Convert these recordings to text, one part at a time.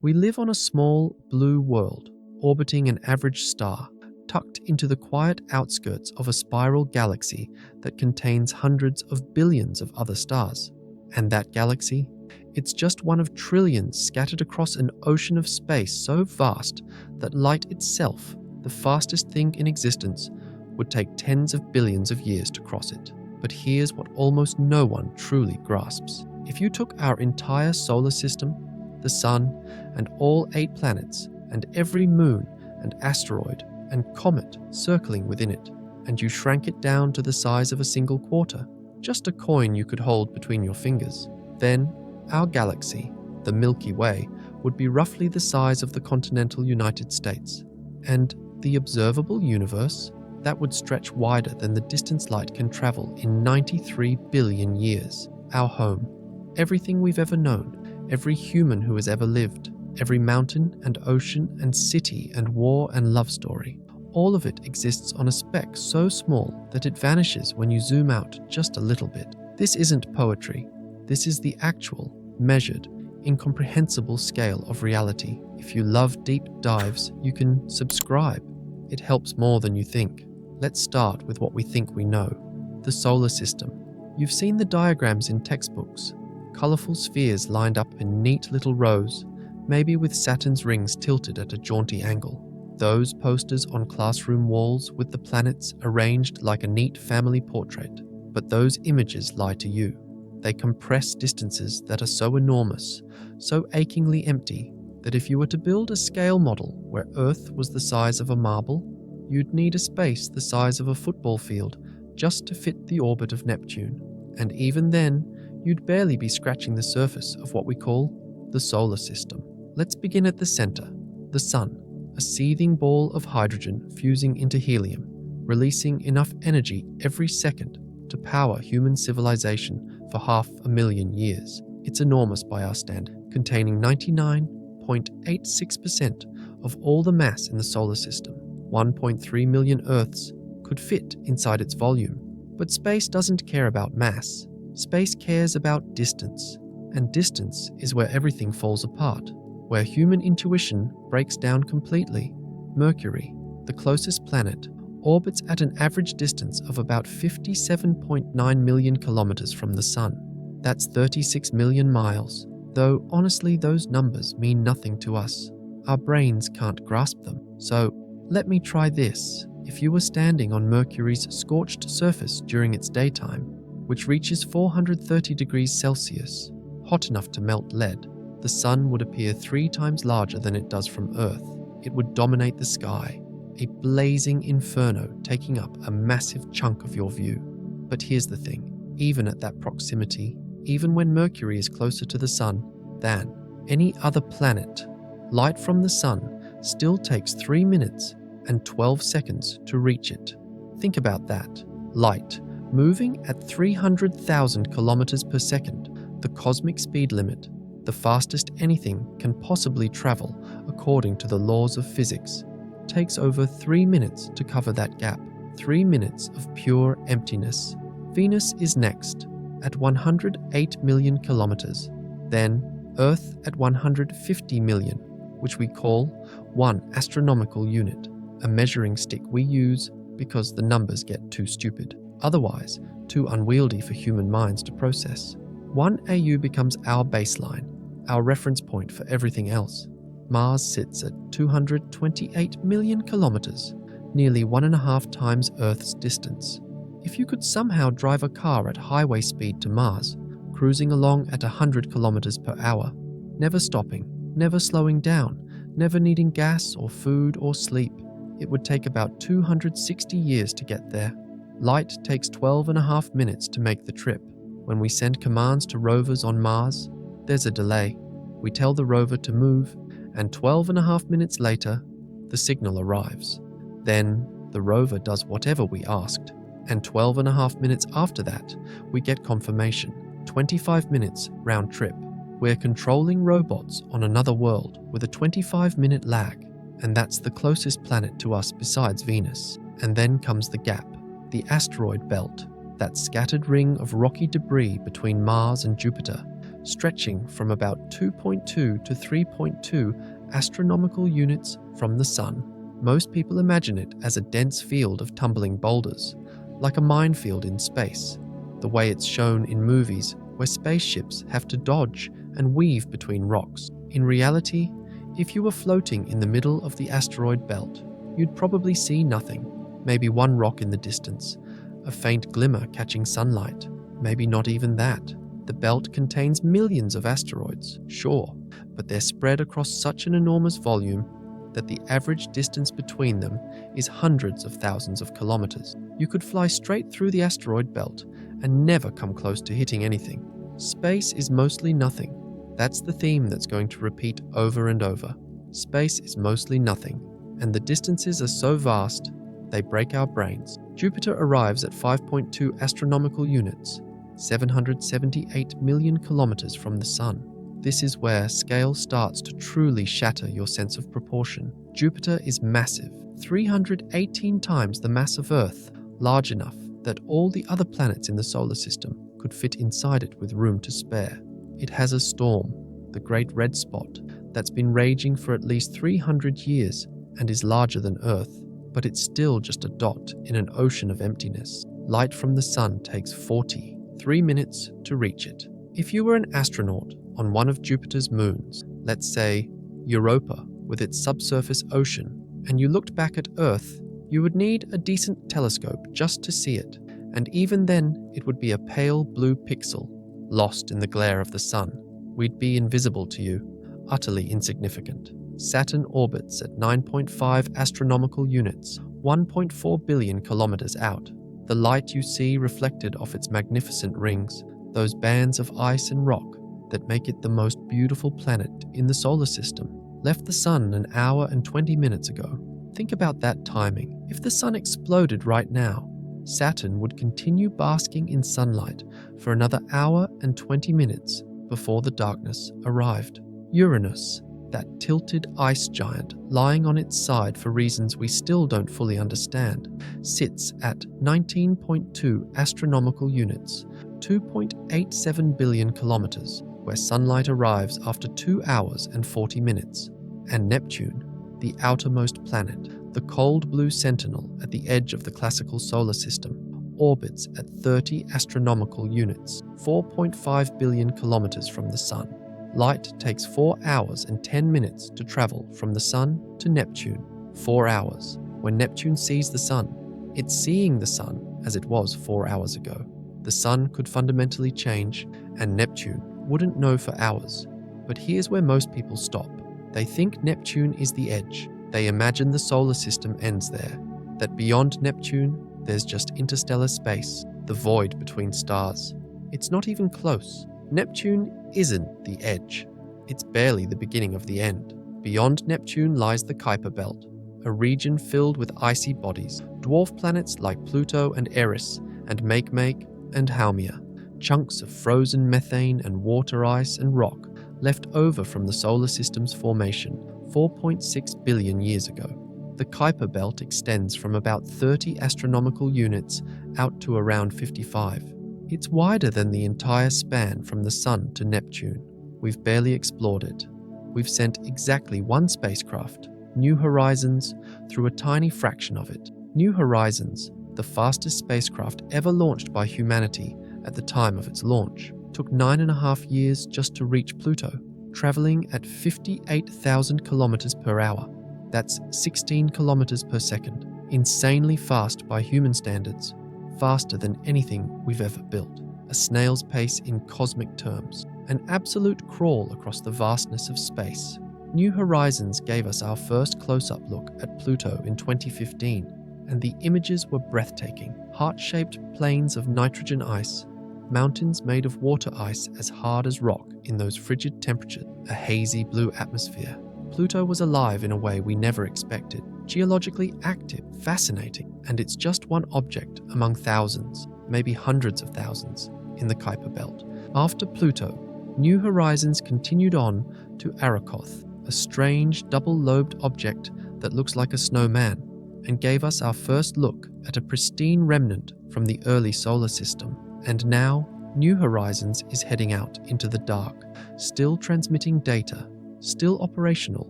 We live on a small, blue world, orbiting an average star, tucked into the quiet outskirts of a spiral galaxy that contains hundreds of billions of other stars. And that galaxy? It's just one of trillions scattered across an ocean of space so vast that light itself, the fastest thing in existence, would take tens of billions of years to cross it. But here's what almost no one truly grasps. If you took our entire solar system, the Sun, and all 8 planets, and every moon and asteroid and comet circling within it, and you shrank it down to the size of a single quarter, just a coin you could hold between your fingers, then our galaxy, the Milky Way, would be roughly the size of the continental United States. And the observable universe, that would stretch wider than the distance light can travel in 93 billion years. Our home, everything we've ever known, every human who has ever lived, every mountain and ocean and city and war and love story, all of it exists on a speck so small that it vanishes when you zoom out just a little bit. This isn't poetry. This is the actual, measured, incomprehensible scale of reality. If you love deep dives, you can subscribe. It helps more than you think. Let's start with what we think we know. The solar system. You've seen the diagrams in textbooks. Colorful spheres lined up in neat little rows, maybe with Saturn's rings tilted at a jaunty angle. Those posters on classroom walls with the planets arranged like a neat family portrait. But those images lie to you. They compress distances that are so enormous, so achingly empty, that if you were to build a scale model where Earth was the size of a marble, you'd need a space the size of a football field just to fit the orbit of Neptune. And even then, you'd barely be scratching the surface of what we call the solar system. Let's begin at the center, the Sun, a seething ball of hydrogen fusing into helium, releasing enough energy every second to power human civilization for 500,000 years. It's enormous by our standard, containing 99.86% of all the mass in the solar system. 1.3 million Earths could fit inside its volume. But space doesn't care about mass. Space cares about distance. And distance is where everything falls apart, where human intuition breaks down completely. Mercury, the closest planet, orbits at an average distance of about 57.9 million kilometers from the Sun. That's 36 million miles, though honestly those numbers mean nothing to us. Our brains can't grasp them. So let me try this. If you were standing on Mercury's scorched surface during its daytime, which reaches 430 degrees Celsius, hot enough to melt lead, the Sun would appear 3 times larger than it does from Earth. It would dominate the sky, a blazing inferno taking up a massive chunk of your view. But here's the thing, even at that proximity, even when Mercury is closer to the Sun than any other planet, light from the Sun still takes 3 minutes and 12 seconds to reach it. Think about that. Light, moving at 300,000 kilometers per second, the cosmic speed limit, the fastest anything can possibly travel according to the laws of physics, takes over 3 minutes to cover that gap. 3 minutes of pure emptiness. Venus is next, at 108 million kilometers. Then Earth at 150 million, which we call 1 astronomical unit, a measuring stick we use because the numbers get too stupid, otherwise too unwieldy for human minds to process. 1 AU becomes our baseline, our reference point for everything else. Mars sits at 228 million kilometers, nearly 1.5 times Earth's distance. If you could somehow drive a car at highway speed to Mars, cruising along at 100 kilometers per hour, never stopping, never slowing down, never needing gas or food or sleep, it would take about 260 years to get there. Light takes 12.5 minutes to make the trip. When we send commands to rovers on Mars, there's a delay. We tell the rover to move, and 12.5 minutes later, the signal arrives. Then the rover does whatever we asked, and 12.5 minutes after that, we get confirmation. 25 minutes round trip. We're controlling robots on another world with a 25-minute lag, and that's the closest planet to us besides Venus. And then comes the gap, the asteroid belt, that scattered ring of rocky debris between Mars and Jupiter, stretching from about 2.2 to 3.2 astronomical units from the Sun. Most people imagine it as a dense field of tumbling boulders, like a minefield in space, the way it's shown in movies where spaceships have to dodge and weave between rocks. In reality, if you were floating in the middle of the asteroid belt, you'd probably see nothing. Maybe one rock in the distance, a faint glimmer catching sunlight, maybe not even that. The belt contains millions of asteroids, sure, but they're spread across such an enormous volume that the average distance between them is hundreds of thousands of kilometers. You could fly straight through the asteroid belt and never come close to hitting anything. Space is mostly nothing. That's the theme that's going to repeat over and over. Space is mostly nothing, and the distances are so vast, they break our brains. Jupiter arrives at 5.2 astronomical units, 778 million kilometers from the Sun. This is where scale starts to truly shatter your sense of proportion. Jupiter is massive, 318 times the mass of Earth, large enough that all the other planets in the solar system could fit inside it with room to spare. It has a storm, the Great Red Spot, that's been raging for at least 300 years and is larger than Earth, but it's still just a dot in an ocean of emptiness. Light from the Sun takes 43 minutes to reach it. If you were an astronaut on one of Jupiter's moons, let's say Europa with its subsurface ocean, and you looked back at Earth, you would need a decent telescope just to see it, and even then it would be a pale blue pixel, lost in the glare of the Sun. We'd be invisible to you, utterly insignificant. Saturn orbits at 9.5 astronomical units, 1.4 billion kilometers out. The light you see reflected off its magnificent rings, those bands of ice and rock that make it the most beautiful planet in the solar system, left the Sun an hour and 20 minutes ago. Think about that timing. If the Sun exploded right now, Saturn would continue basking in sunlight for another hour and 20 minutes before the darkness arrived. Uranus, that tilted ice giant lying on its side for reasons we still don't fully understand, sits at 19.2 astronomical units, 2.87 billion kilometers, where sunlight arrives after 2 hours and 40 minutes. And Neptune, the outermost planet, the cold blue sentinel at the edge of the classical solar system, orbits at 30 astronomical units, 4.5 billion kilometers from the Sun. Light takes 4 hours and 10 minutes to travel from the Sun to Neptune. 4 hours. When Neptune sees the Sun, it's seeing the Sun as it was 4 hours ago. The Sun could fundamentally change, and Neptune wouldn't know for hours. But here's where most people stop. They think Neptune is the edge. They imagine the solar system ends there, that beyond Neptune, there's just interstellar space, the void between stars. It's not even close. Neptune isn't the edge. It's barely the beginning of the end. Beyond Neptune lies the Kuiper Belt, a region filled with icy bodies, dwarf planets like Pluto and Eris, and Makemake and Haumea, chunks of frozen methane and water ice and rock left over from the solar system's formation 4.6 billion years ago. The Kuiper Belt extends from about 30 astronomical units out to around 55. It's wider than the entire span from the Sun to Neptune. We've barely explored it. We've sent exactly one spacecraft, New Horizons, through a tiny fraction of it. New Horizons, the fastest spacecraft ever launched by humanity at the time of its launch, took 9.5 years just to reach Pluto, traveling at 58,000 kilometers per hour. That's 16 kilometers per second. Insanely fast by human standards. Faster than anything we've ever built. A snail's pace in cosmic terms. An absolute crawl across the vastness of space. New Horizons gave us our first close-up look at Pluto in 2015, and the images were breathtaking. Heart-shaped plains of nitrogen ice, mountains made of water ice as hard as rock in those frigid temperatures, a hazy blue atmosphere. Pluto was alive in a way we never expected. Geologically active, fascinating, and it's just one object among thousands, maybe hundreds of thousands, in the Kuiper Belt. After Pluto, New Horizons continued on to Arakoth, a strange double-lobed object that looks like a snowman, and gave us our first look at a pristine remnant from the early solar system. And now, New Horizons is heading out into the dark, still transmitting data, still operational,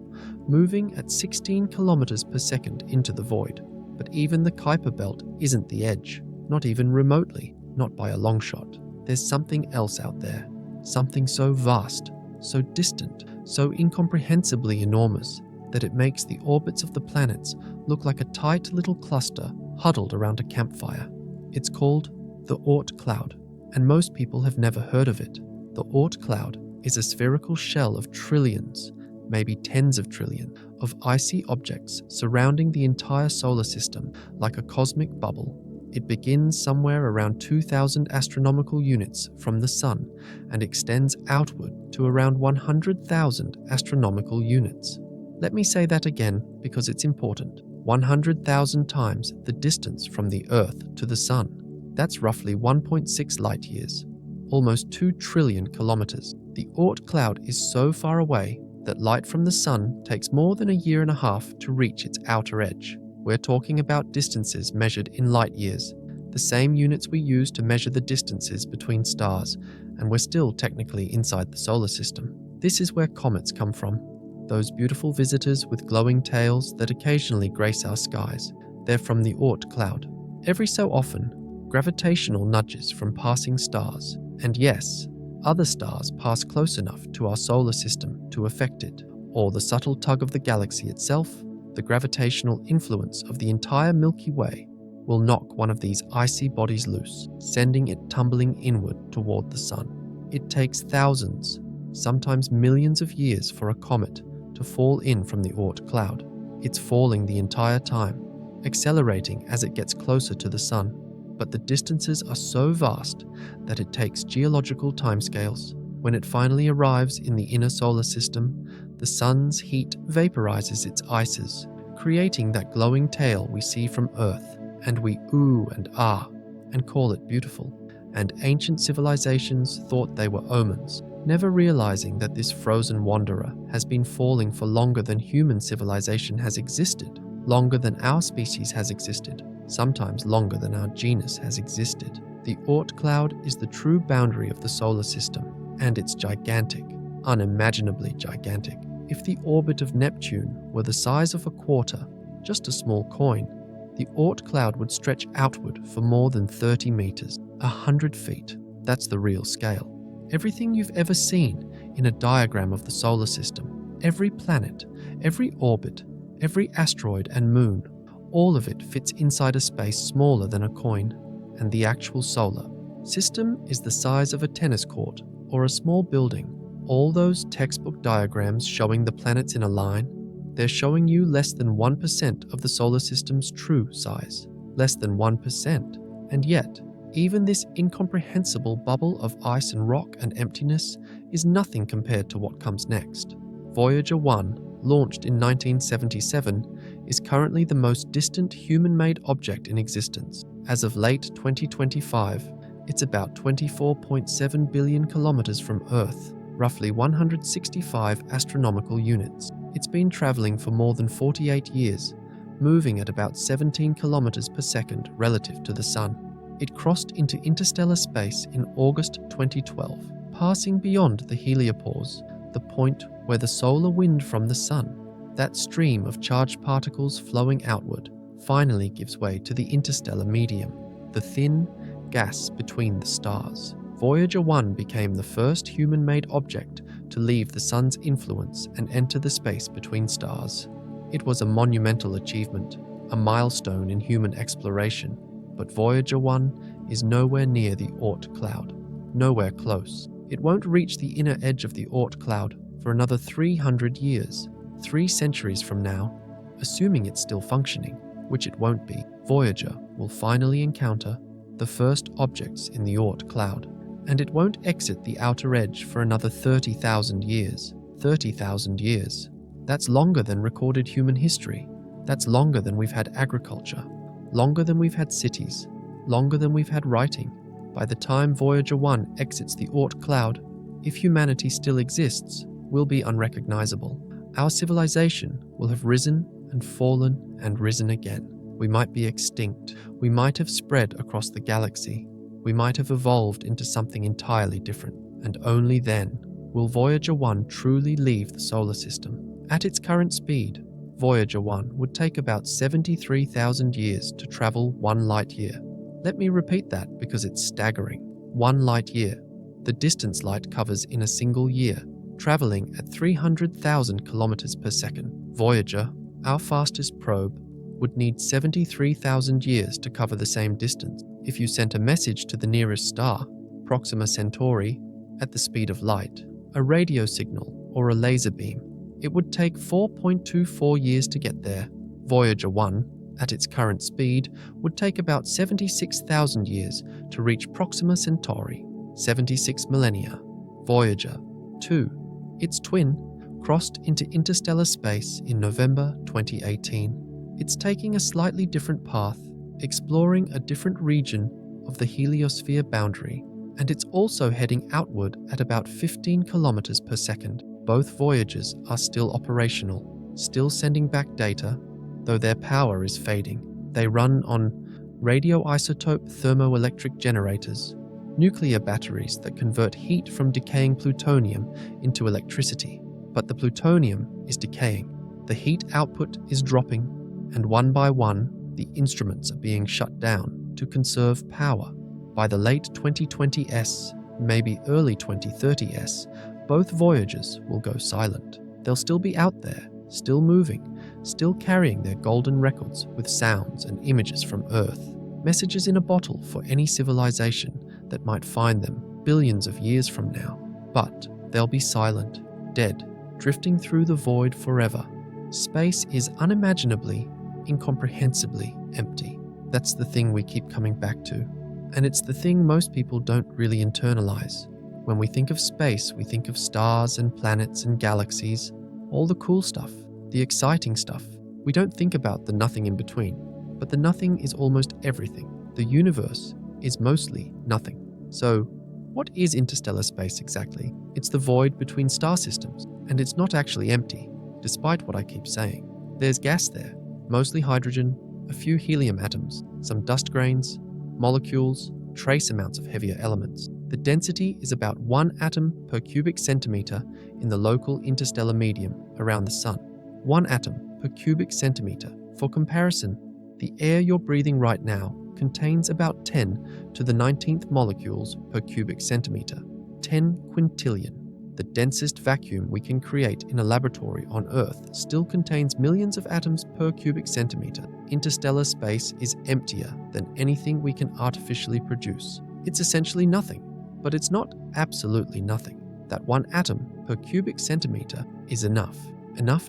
moving at 16 kilometers per second into the void. But even the Kuiper Belt isn't the edge, not even remotely, not by a long shot. There's something else out there, something so vast, so distant, so incomprehensibly enormous that it makes the orbits of the planets look like a tight little cluster huddled around a campfire. It's called the Oort Cloud, and most people have never heard of it. The Oort Cloud is a spherical shell of trillions, maybe tens of trillions, of icy objects surrounding the entire solar system like a cosmic bubble. It begins somewhere around 2,000 astronomical units from the Sun and extends outward to around 100,000 astronomical units. Let me say that again because it's important. 100,000 times the distance from the Earth to the Sun. That's roughly 1.6 light years, almost 2 trillion kilometers. The Oort Cloud is so far away that light from the Sun takes more than a year and a half to reach its outer edge. We're talking about distances measured in light years, the same units we use to measure the distances between stars, and we're still technically inside the solar system. This is where comets come from, those beautiful visitors with glowing tails that occasionally grace our skies. They're from the Oort Cloud. Every so often, gravitational nudges from passing stars, and yes, other stars pass close enough to our solar system to affect it, or the subtle tug of the galaxy itself, the gravitational influence of the entire Milky Way, will knock one of these icy bodies loose, sending it tumbling inward toward the Sun. It takes thousands, sometimes millions of years for a comet to fall in from the Oort Cloud. It's falling the entire time, accelerating as it gets closer to the Sun. But the distances are so vast that it takes geological timescales. When it finally arrives in the inner solar system, the Sun's heat vaporizes its ices, creating that glowing tail we see from Earth, and we ooh and ah and call it beautiful. And ancient civilizations thought they were omens, never realizing that this frozen wanderer has been falling for longer than human civilization has existed, longer than our species has existed, sometimes longer than our genus has existed. The Oort Cloud is the true boundary of the solar system, and it's gigantic, unimaginably gigantic. If the orbit of Neptune were the size of a quarter, just a small coin, the Oort Cloud would stretch outward for more than 30 meters, 100 feet. That's the real scale. Everything you've ever seen in a diagram of the solar system, every planet, every orbit, every asteroid and moon, all of it fits inside a space smaller than a coin, and the actual solar system is the size of a tennis court or a small building. All those textbook diagrams showing the planets in a line, they're showing you less than 1% of the solar system's true size. Less than 1%. And yet, even this incomprehensible bubble of ice and rock and emptiness is nothing compared to what comes next. Voyager 1, launched in 1977, is currently the most distant human-made object in existence. As of late 2025, it's about 24.7 billion kilometers from Earth, roughly 165 astronomical units. It's been traveling for more than 48 years, moving at about 17 kilometers per second relative to the Sun. It crossed into interstellar space in August 2012, passing beyond the heliopause, the point where the solar wind from the Sun, that stream of charged particles flowing outward, finally gives way to the interstellar medium, the thin gas between the stars. Voyager 1 became the first human-made object to leave the Sun's influence and enter the space between stars. It was a monumental achievement, a milestone in human exploration, but Voyager 1 is nowhere near the Oort Cloud, nowhere close. It won't reach the inner edge of the Oort Cloud for another 300 years, 3 centuries from now, assuming it's still functioning, which it won't be. Voyager will finally encounter the first objects in the Oort Cloud, and it won't exit the outer edge for another 30,000 years. 30,000 years. That's longer than recorded human history. That's longer than we've had agriculture, longer than we've had cities, longer than we've had writing. By the time Voyager 1 exits the Oort Cloud, if humanity still exists, we'll be unrecognizable. Our civilization will have risen and fallen and risen again. We might be extinct. We might have spread across the galaxy. we might have evolved into something entirely different, and only then will Voyager 1 truly leave the solar system. At its current speed, Voyager 1 would take about 73,000 years to travel 1 light year. Let me repeat that because it's staggering. 1 light year, the distance light covers in a single year, traveling at 300,000 kilometers per second. Voyager, our fastest probe, would need 73,000 years to cover the same distance. If you sent a message to the nearest star, Proxima Centauri, at the speed of light, a radio signal or a laser beam, it would take 4.24 years to get there. Voyager 1, at its current speed, would take about 76,000 years to reach Proxima Centauri, 76 millennia. Voyager 2, its twin, crossed into interstellar space in November 2018. It's taking a slightly different path, exploring a different region of the heliosphere boundary, and it's also heading outward at about 15 kilometers per second. Both Voyagers are still operational, still sending back data, though their power is fading. They run on radioisotope thermoelectric generators, nuclear batteries that convert heat from decaying plutonium into electricity. But the plutonium is decaying, the heat output is dropping, and one by one, the instruments are being shut down to conserve power. By the late 2020s, maybe early 2030s, both Voyagers will go silent. They'll still be out there, still moving, still carrying their golden records with sounds and images from Earth, messages in a bottle for any civilization that might find them billions of years from now. But they'll be silent, dead, drifting through the void forever. Space is unimaginably, incomprehensibly empty. That's the thing we keep coming back to. And it's the thing most people don't really internalize. When we think of space, we think of stars and planets and galaxies, all the cool stuff, the exciting stuff. We don't think about the nothing in between. But the nothing is almost everything. The universe is mostly nothing. So, what is interstellar space exactly? It's the void between star systems, and it's not actually empty, despite what I keep saying. There's gas there, mostly hydrogen, a few helium atoms, some dust grains, molecules, trace amounts of heavier elements. The density is about 1 atom per cubic centimeter in the local interstellar medium around the Sun. 1 atom per cubic centimeter. For comparison, the air you're breathing right now contains about 10 to the 19th molecules per cubic centimeter. 10 quintillion. The densest vacuum we can create in a laboratory on Earth still contains millions of atoms per cubic centimeter. Interstellar space is emptier than anything we can artificially produce. It's essentially nothing, but it's not absolutely nothing. That 1 atom per cubic centimeter is enough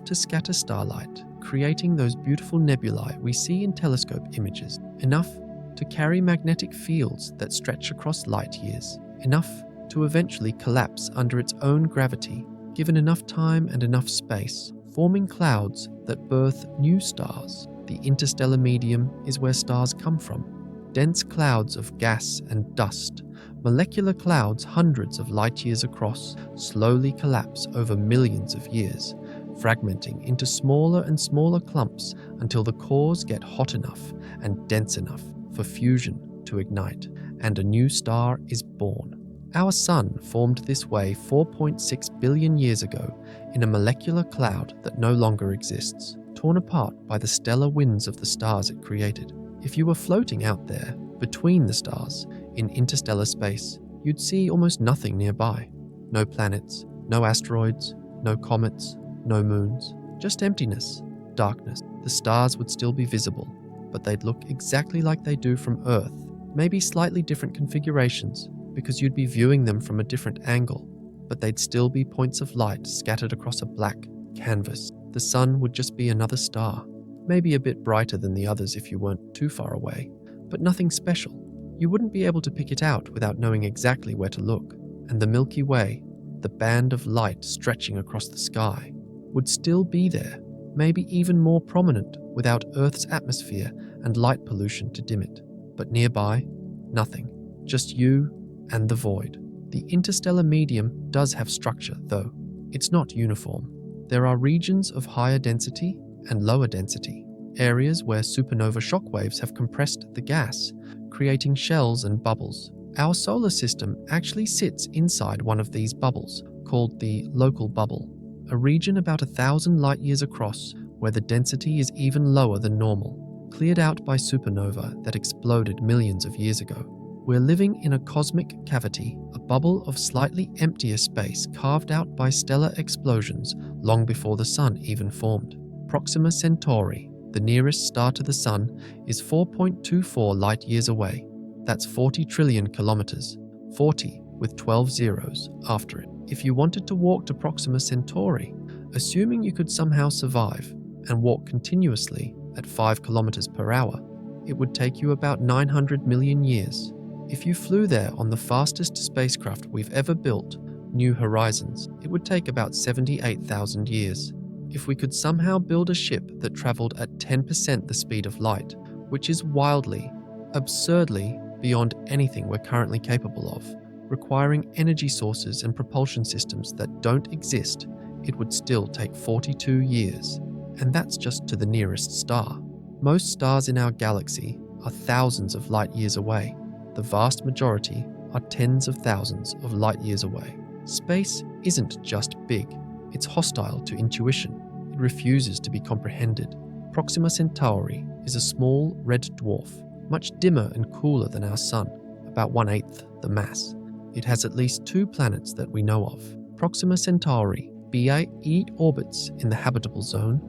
to scatter starlight, creating those beautiful nebulae we see in telescope images, enough to carry magnetic fields that stretch across light years, enough to eventually collapse under its own gravity, given enough time and enough space, forming clouds that birth new stars. The interstellar medium is where stars come from. Dense clouds of gas and dust, molecular clouds hundreds of light years across, slowly collapse over millions of years, fragmenting into smaller and smaller clumps until the cores get hot enough and dense enough for fusion to ignite, and a new star is born. Our Sun formed this way 4.6 billion years ago in a molecular cloud that no longer exists, torn apart by the stellar winds of the stars it created. If you were floating out there, between the stars, in interstellar space, you'd see almost nothing nearby. No planets, no asteroids, no comets, no moons, just emptiness, darkness. The stars would still be visible, but they'd look exactly like they do from Earth, maybe slightly different configurations, because you'd be viewing them from a different angle, but they'd still be points of light scattered across a black canvas. The Sun would just be another star, maybe a bit brighter than the others if you weren't too far away, but nothing special. You wouldn't be able to pick it out without knowing exactly where to look, and the Milky Way, the band of light stretching across the sky, would still be there, maybe even more prominent without Earth's atmosphere and light pollution to dim it. But nearby, nothing, just you and the void. The interstellar medium does have structure, though. It's not uniform. There are regions of higher density and lower density, areas where supernova shockwaves have compressed the gas, creating shells and bubbles. Our solar system actually sits inside one of these bubbles, called the local bubble, a region about 1,000 light-years across where the density is even lower than normal, cleared out by supernova that exploded millions of years ago. We're living in a cosmic cavity, a bubble of slightly emptier space carved out by stellar explosions long before the Sun even formed. Proxima Centauri, the nearest star to the Sun, is 4.24 light-years away. That's 40 trillion kilometers, 40 with 12 zeros after it. If you wanted to walk to Proxima Centauri, assuming you could somehow survive and walk continuously at 5 kilometers per hour, it would take you about 900 million years. If you flew there on the fastest spacecraft we've ever built, New Horizons, it would take about 78,000 years. If we could somehow build a ship that traveled at 10% the speed of light, which is wildly, absurdly beyond anything we're currently capable of, requiring energy sources and propulsion systems that don't exist, it would still take 42 years. And that's just to the nearest star. Most stars in our galaxy are thousands of light years away. The vast majority are tens of thousands of light years away. Space isn't just big, it's hostile to intuition. It refuses to be comprehended. Proxima Centauri is a small red dwarf, much dimmer and cooler than our Sun, about 1/8 the mass. It has at least 2 planets that we know of. Proxima Centauri BAE orbits in the habitable zone,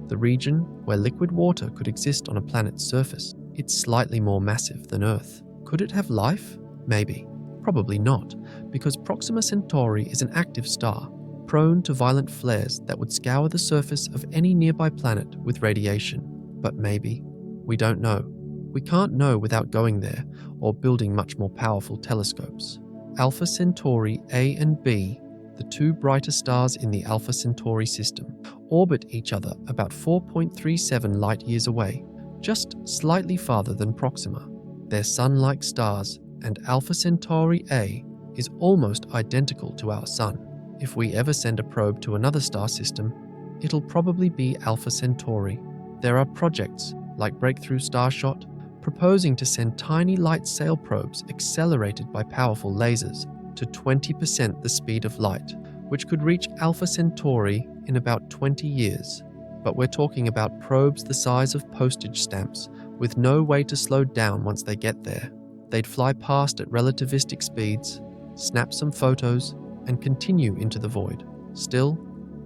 the region where liquid water could exist on a planet's surface. It's slightly more massive than Earth. Could it have life? Maybe. Probably not, because Proxima Centauri is an active star, prone to violent flares that would scour the surface of any nearby planet with radiation. But maybe. We don't know. We can't know without going there or building much more powerful telescopes. Alpha Centauri A and B, the 2 brightest stars in the Alpha Centauri system, orbit each other about 4.37 light-years away, just slightly farther than Proxima. They're Sun-like stars, and Alpha Centauri A is almost identical to our Sun. If we ever send a probe to another star system, it'll probably be Alpha Centauri. There are projects, like Breakthrough Starshot, proposing to send tiny light sail probes accelerated by powerful lasers to 20% the speed of light, which could reach Alpha Centauri in about 20 years. But we're talking about probes the size of postage stamps, with no way to slow down once they get there. They'd fly past at relativistic speeds, snap some photos, and continue into the void. Still,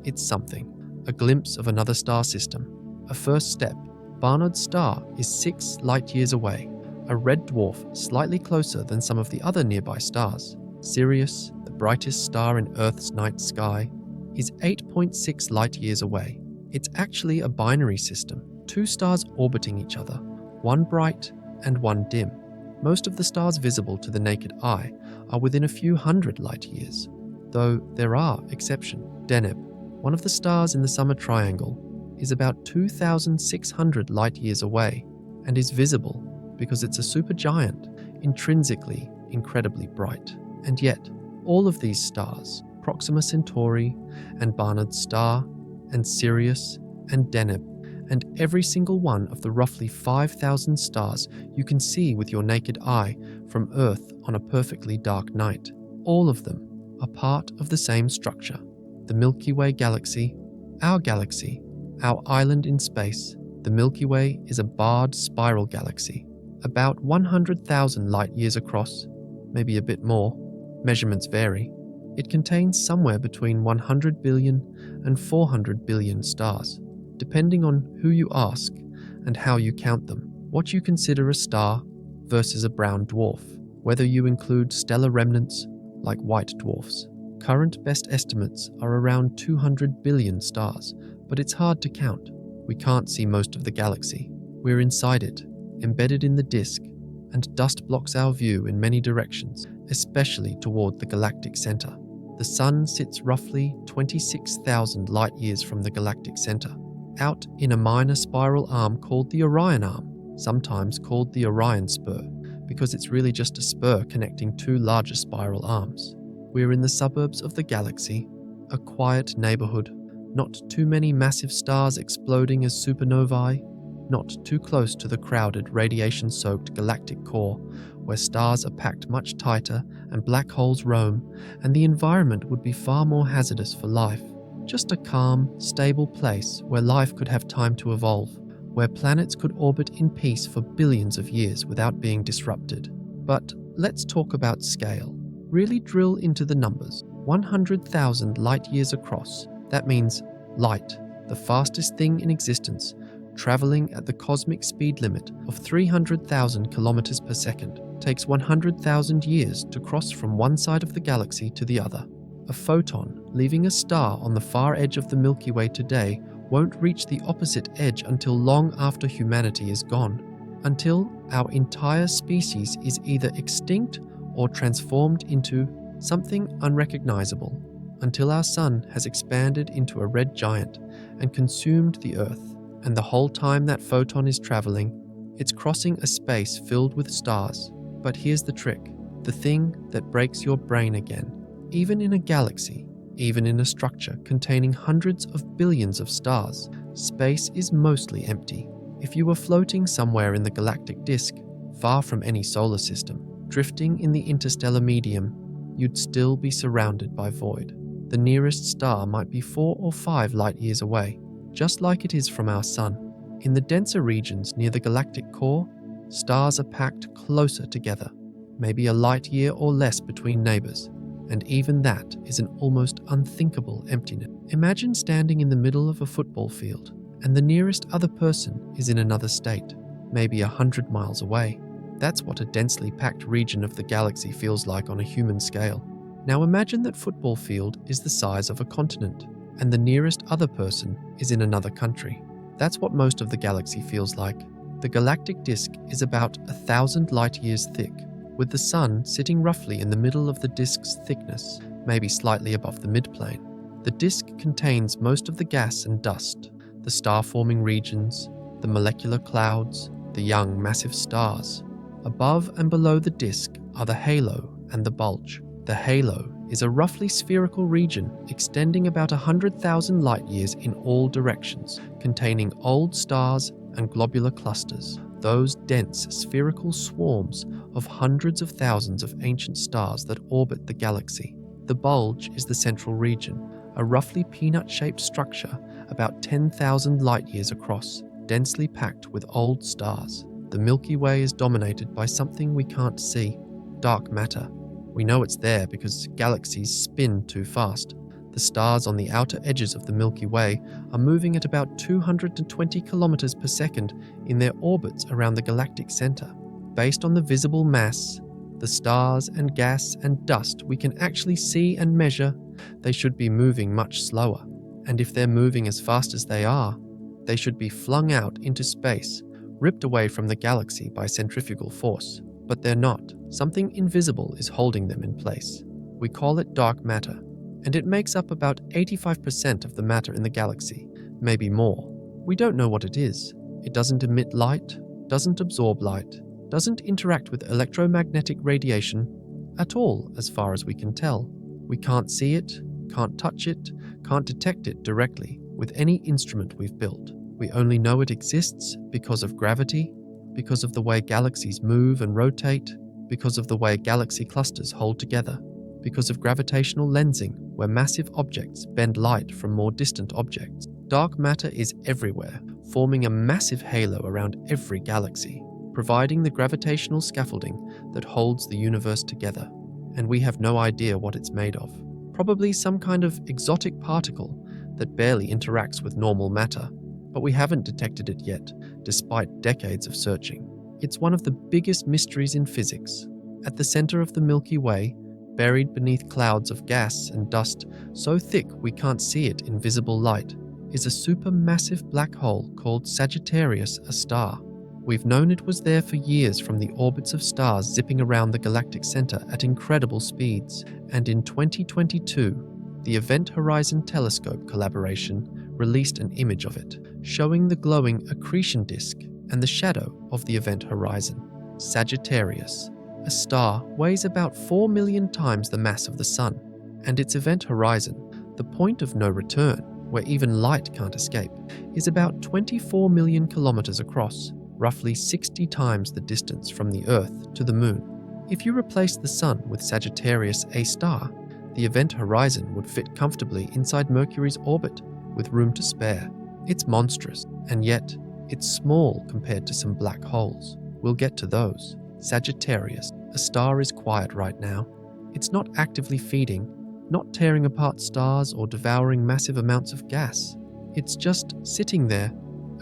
it's something. A glimpse of another star system. A first step. Barnard's star is 6 light-years away, a red dwarf slightly closer than some of the other nearby stars. Sirius, the brightest star in Earth's night sky, is 8.6 light-years away. It's actually a binary system, 2 stars orbiting each other, one bright and one dim. Most of the stars visible to the naked eye are within a few hundred light-years, though there are exceptions. Deneb, one of the stars in the Summer Triangle, is about 2,600 light-years away and is visible because it's a supergiant, intrinsically incredibly bright. And yet, all of these stars, Proxima Centauri and Barnard's star and Sirius and Deneb, and every single one of the roughly 5,000 stars you can see with your naked eye from Earth on a perfectly dark night, all of them are part of the same structure. The Milky Way galaxy, our island in space. The Milky Way is a barred spiral galaxy, about 100,000 light-years across, maybe a bit more. Measurements vary. It contains somewhere between 100 billion and 400 billion stars, depending on who you ask and how you count them, what you consider a star versus a brown dwarf, whether you include stellar remnants like white dwarfs. Current best estimates are around 200 billion stars, but it's hard to count. We can't see most of the galaxy. We're inside it, embedded in the disk, and dust blocks our view in many directions, especially toward the galactic center. The Sun sits roughly 26,000 light-years from the galactic center, out in a minor spiral arm called the Orion Arm, sometimes called the Orion Spur, because it's really just a spur connecting 2 larger spiral arms. We're in the suburbs of the galaxy, a quiet neighborhood, not too many massive stars exploding as supernovae, not too close to the crowded, radiation-soaked galactic core where stars are packed much tighter and black holes roam, and the environment would be far more hazardous for life. Just a calm, stable place where life could have time to evolve, where planets could orbit in peace for billions of years without being disrupted. But let's talk about scale. Really drill into the numbers. 100,000 light years across. That means light, the fastest thing in existence, traveling at the cosmic speed limit of 300,000 kilometers per second, takes 100,000 years to cross from one side of the galaxy to the other. A photon leaving a star on the far edge of the Milky Way today won't reach the opposite edge until long after humanity is gone, until our entire species is either extinct or transformed into something unrecognizable, until our sun has expanded into a red giant and consumed the Earth. And the whole time that photon is traveling, it's crossing a space filled with stars. But here's the trick, the thing that breaks your brain again. Even in a galaxy, even in a structure containing hundreds of billions of stars, space is mostly empty. If you were floating somewhere in the galactic disk, far from any solar system, drifting in the interstellar medium, you'd still be surrounded by void. The nearest star might be 4 or 5 light years away, just like it is from our sun. In the denser regions near the galactic core, stars are packed closer together, maybe a light year or less between neighbors, and even that is an almost unthinkable emptiness. Imagine standing in the middle of a football field, and the nearest other person is in another state, maybe 100 miles away. That's what a densely packed region of the galaxy feels like on a human scale. Now imagine that football field is the size of a continent, and the nearest other person is in another country. That's what most of the galaxy feels like. The galactic disk is about 1,000 light years thick, with the sun sitting roughly in the middle of the disk's thickness, maybe slightly above the midplane. The disk contains most of the gas and dust, the star-forming regions, the molecular clouds, the young massive stars. Above and below the disk are the halo and the bulge. The halo is a roughly spherical region extending about 100,000 light years in all directions, containing old stars and globular clusters, those dense spherical swarms of hundreds of thousands of ancient stars that orbit the galaxy. The bulge is the central region, a roughly peanut-shaped structure about 10,000 light years across, densely packed with old stars. The Milky Way is dominated by something we can't see, dark matter. We know it's there because galaxies spin too fast. The stars on the outer edges of the Milky Way are moving at about 220 kilometers per second in their orbits around the galactic center. Based on the visible mass, the stars and gas and dust we can actually see and measure, they should be moving much slower. And if they're moving as fast as they are, they should be flung out into space, ripped away from the galaxy by centrifugal force. But they're not. Something invisible is holding them in place. We call it dark matter, and it makes up about 85% of the matter in the galaxy, maybe more. We don't know what it is. It doesn't emit light, doesn't absorb light, doesn't interact with electromagnetic radiation at all as far as we can tell. We can't see it, can't touch it, can't detect it directly with any instrument we've built. We only know it exists because of gravity, because of the way galaxies move and rotate, because of the way galaxy clusters hold together, because of gravitational lensing, where massive objects bend light from more distant objects. Dark matter is everywhere, forming a massive halo around every galaxy, providing the gravitational scaffolding that holds the universe together. And we have no idea what it's made of. Probably some kind of exotic particle that barely interacts with normal matter, but we haven't detected it yet, despite decades of searching. It's one of the biggest mysteries in physics. At the center of the Milky Way, buried beneath clouds of gas and dust so thick we can't see it in visible light, is a supermassive black hole called Sagittarius, a star. We've known it was there for years from the orbits of stars zipping around the galactic center at incredible speeds, and in 2022, the Event Horizon Telescope collaboration released an image of it, showing the glowing accretion disk and the shadow of the event horizon. Sagittarius, a star, weighs about 4 million times the mass of the Sun, and its event horizon, the point of no return, where even light can't escape, is about 24 million kilometers across, roughly 60 times the distance from the Earth to the Moon. If you replace the Sun with Sagittarius A star, the event horizon would fit comfortably inside Mercury's orbit, with room to spare. It's monstrous, and yet it's small compared to some black holes. We'll get to those. Sagittarius, a star, is quiet right now. It's not actively feeding, not tearing apart stars or devouring massive amounts of gas. It's just sitting there,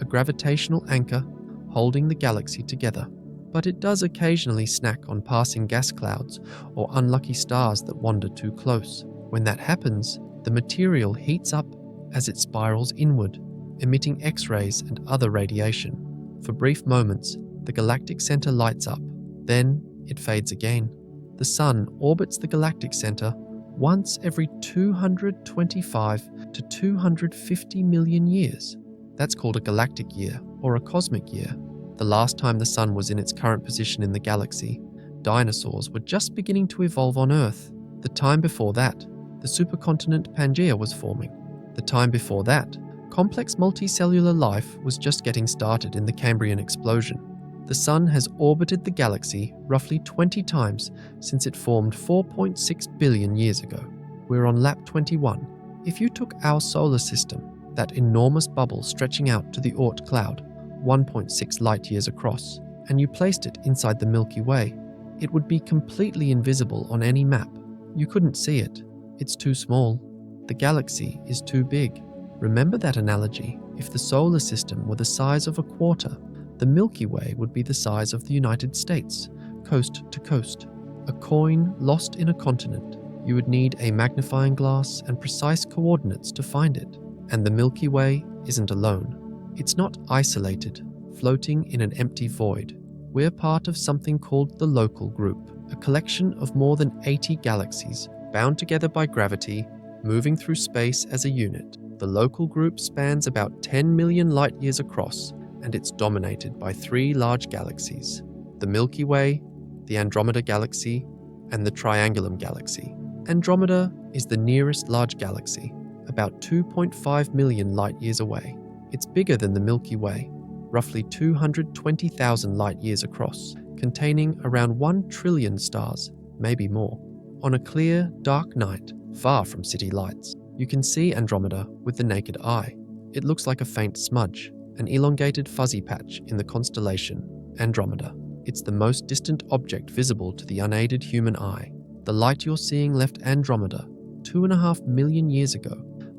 a gravitational anchor, holding the galaxy together. But it does occasionally snack on passing gas clouds or unlucky stars that wander too close. When that happens, the material heats up as it spirals inward, emitting X-rays and other radiation. For brief moments, the galactic center lights up. Then it fades again. The Sun orbits the galactic center once every 225 to 250 million years. That's called a galactic year or a cosmic year. The last time the Sun was in its current position in the galaxy, dinosaurs were just beginning to evolve on Earth. The time before that, the supercontinent Pangaea was forming. The time before that, complex multicellular life was just getting started in the Cambrian explosion. The Sun has orbited the galaxy roughly 20 times since it formed 4.6 billion years ago. We're on lap 21. If you took our solar system, that enormous bubble stretching out to the Oort Cloud, 1.6 light-years across, and you placed it inside the Milky Way, it would be completely invisible on any map. You couldn't see it. It's too small. The galaxy is too big. Remember that analogy. If the solar system were the size of a quarter, the Milky Way would be the size of the United States, coast to coast. A coin lost in a continent. You would need a magnifying glass and precise coordinates to find it. And the Milky Way isn't alone. It's not isolated, floating in an empty void. We're part of something called the Local Group, a collection of more than 80 galaxies, bound together by gravity, moving through space as a unit. The Local Group spans about 10 million light-years across, and it's dominated by 3 large galaxies: the Milky Way, the Andromeda Galaxy, and the Triangulum Galaxy. Andromeda is the nearest large galaxy, about 2.5 million light-years away. It's bigger than the Milky Way, roughly 220,000 light-years across, containing around 1 trillion stars, maybe more. On a clear, dark night, far from city lights, you can see Andromeda with the naked eye. It looks like a faint smudge, an elongated fuzzy patch in the constellation Andromeda. It's the most distant object visible to the unaided human eye. The light you're seeing left Andromeda 2.5 million years ago,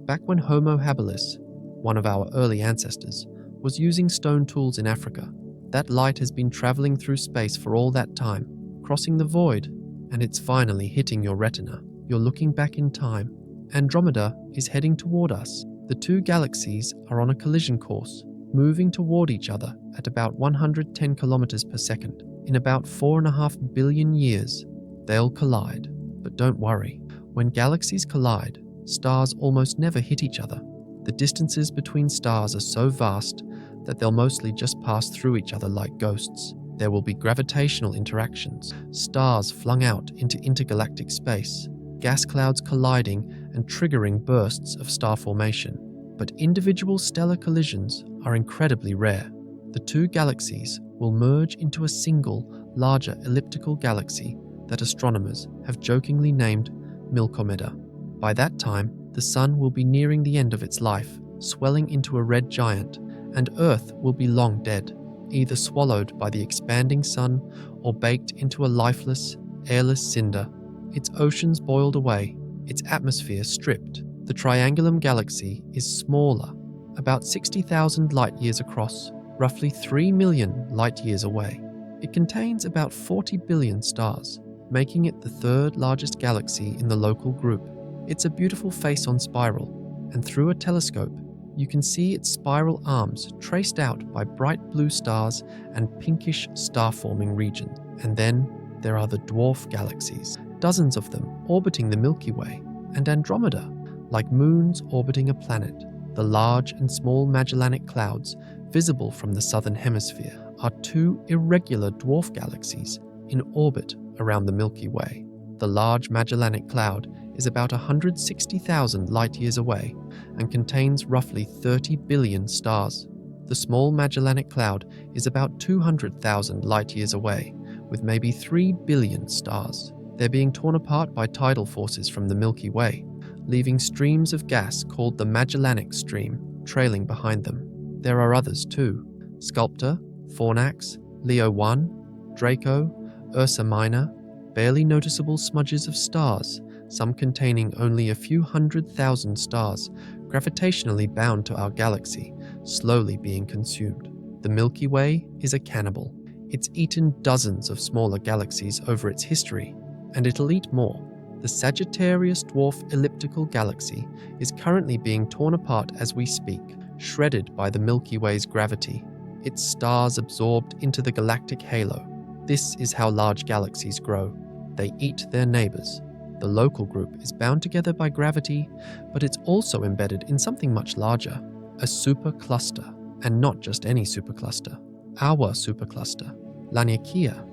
back when Homo habilis, one of our early ancestors, was using stone tools in Africa. That light has been traveling through space for all that time, crossing the void, and it's finally hitting your retina. You're looking back in time. Andromeda is heading toward us. The 2 galaxies are on a collision course, moving toward each other at about 110 kilometers per second. In about 4.5 billion years, they'll collide. But don't worry, when galaxies collide, stars almost never hit each other. The distances between stars are so vast that they'll mostly just pass through each other like ghosts. There will be gravitational interactions, stars flung out into intergalactic space, gas clouds colliding and triggering bursts of star formation. But individual stellar collisions are incredibly rare. The 2 galaxies will merge into a single, larger elliptical galaxy that astronomers have jokingly named Milkomeda. By that time, the Sun will be nearing the end of its life, swelling into a red giant, and Earth will be long dead, either swallowed by the expanding Sun or baked into a lifeless, airless cinder, its oceans boiled away, its atmosphere stripped. The Triangulum Galaxy is smaller, about 60,000 light-years across, roughly 3 million light-years away. It contains about 40 billion stars, making it the 3rd largest galaxy in the Local Group. It's a beautiful face-on spiral, and through a telescope, you can see its spiral arms traced out by bright blue stars and pinkish star-forming regions. And then there are the dwarf galaxies, dozens of them orbiting the Milky Way, and Andromeda, like moons orbiting a planet. The large and small Magellanic Clouds, visible from the southern hemisphere, are 2 irregular dwarf galaxies in orbit around the Milky Way. The large Magellanic Cloud is about 160,000 light-years away and contains roughly 30 billion stars. The small Magellanic Cloud is about 200,000 light-years away, with maybe 3 billion stars. They're being torn apart by tidal forces from the Milky Way, leaving streams of gas called the Magellanic Stream trailing behind them. There are others too: Sculptor, Fornax, Leo 1, Draco, Ursa Minor, barely noticeable smudges of stars, some containing only a few 100,000 stars, gravitationally bound to our galaxy, slowly being consumed. The Milky Way is a cannibal. It's eaten dozens of smaller galaxies over its history, and it'll eat more. The Sagittarius Dwarf Elliptical Galaxy is currently being torn apart as we speak, shredded by the Milky Way's gravity, its stars absorbed into the galactic halo. This is how large galaxies grow. They eat their neighbors. The local group is bound together by gravity, but it's also embedded in something much larger, a supercluster, and not just any supercluster. Our supercluster, Laniakea.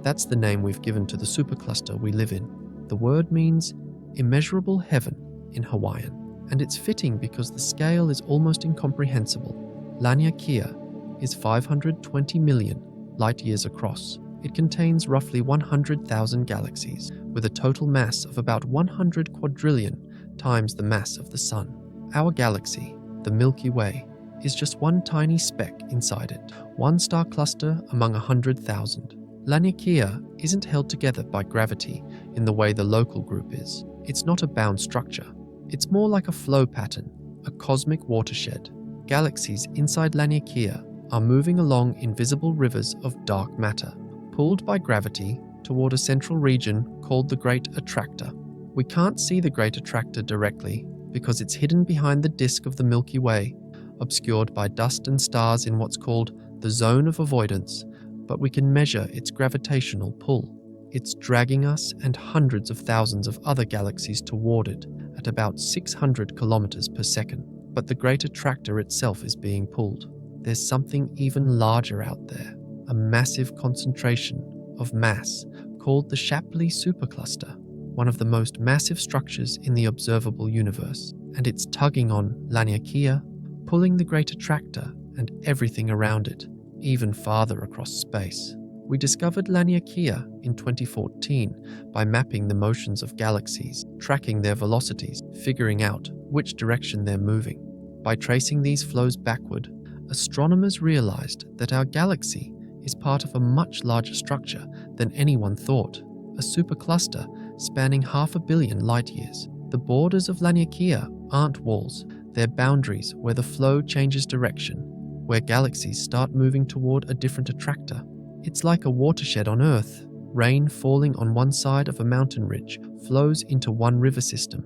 That's the name we've given to the supercluster we live in. The word means immeasurable heaven in Hawaiian, and it's fitting because the scale is almost incomprehensible. Laniakea is 520 million light-years across. It contains roughly 100,000 galaxies, with a total mass of about 100 quadrillion times the mass of the Sun. Our galaxy, the Milky Way, is just one tiny speck inside it, one star cluster among 100,000. Laniakea isn't held together by gravity in the way the local group is. It's not a bound structure. It's more like a flow pattern, a cosmic watershed. Galaxies inside Laniakea are moving along invisible rivers of dark matter, pulled by gravity toward a central region called the Great Attractor. We can't see the Great Attractor directly because it's hidden behind the disk of the Milky Way, obscured by dust and stars in what's called the zone of avoidance, but we can measure its gravitational pull. It's dragging us and hundreds of thousands of other galaxies toward it at about 600 kilometers per second. But the Great Attractor itself is being pulled. There's something even larger out there, a massive concentration of mass called the Shapley Supercluster, one of the most massive structures in the observable universe, and it's tugging on Laniakea, pulling the Great Attractor and everything around it, even farther across space. We discovered Laniakea in 2014 by mapping the motions of galaxies, tracking their velocities, figuring out which direction they're moving. By tracing these flows backward, astronomers realized that our galaxy is part of a much larger structure than anyone thought, a supercluster spanning 500 million light-years. The borders of Laniakea aren't walls, they're boundaries where the flow changes direction, where galaxies start moving toward a different attractor. It's like a watershed on Earth. Rain falling on one side of a mountain ridge flows into one river system,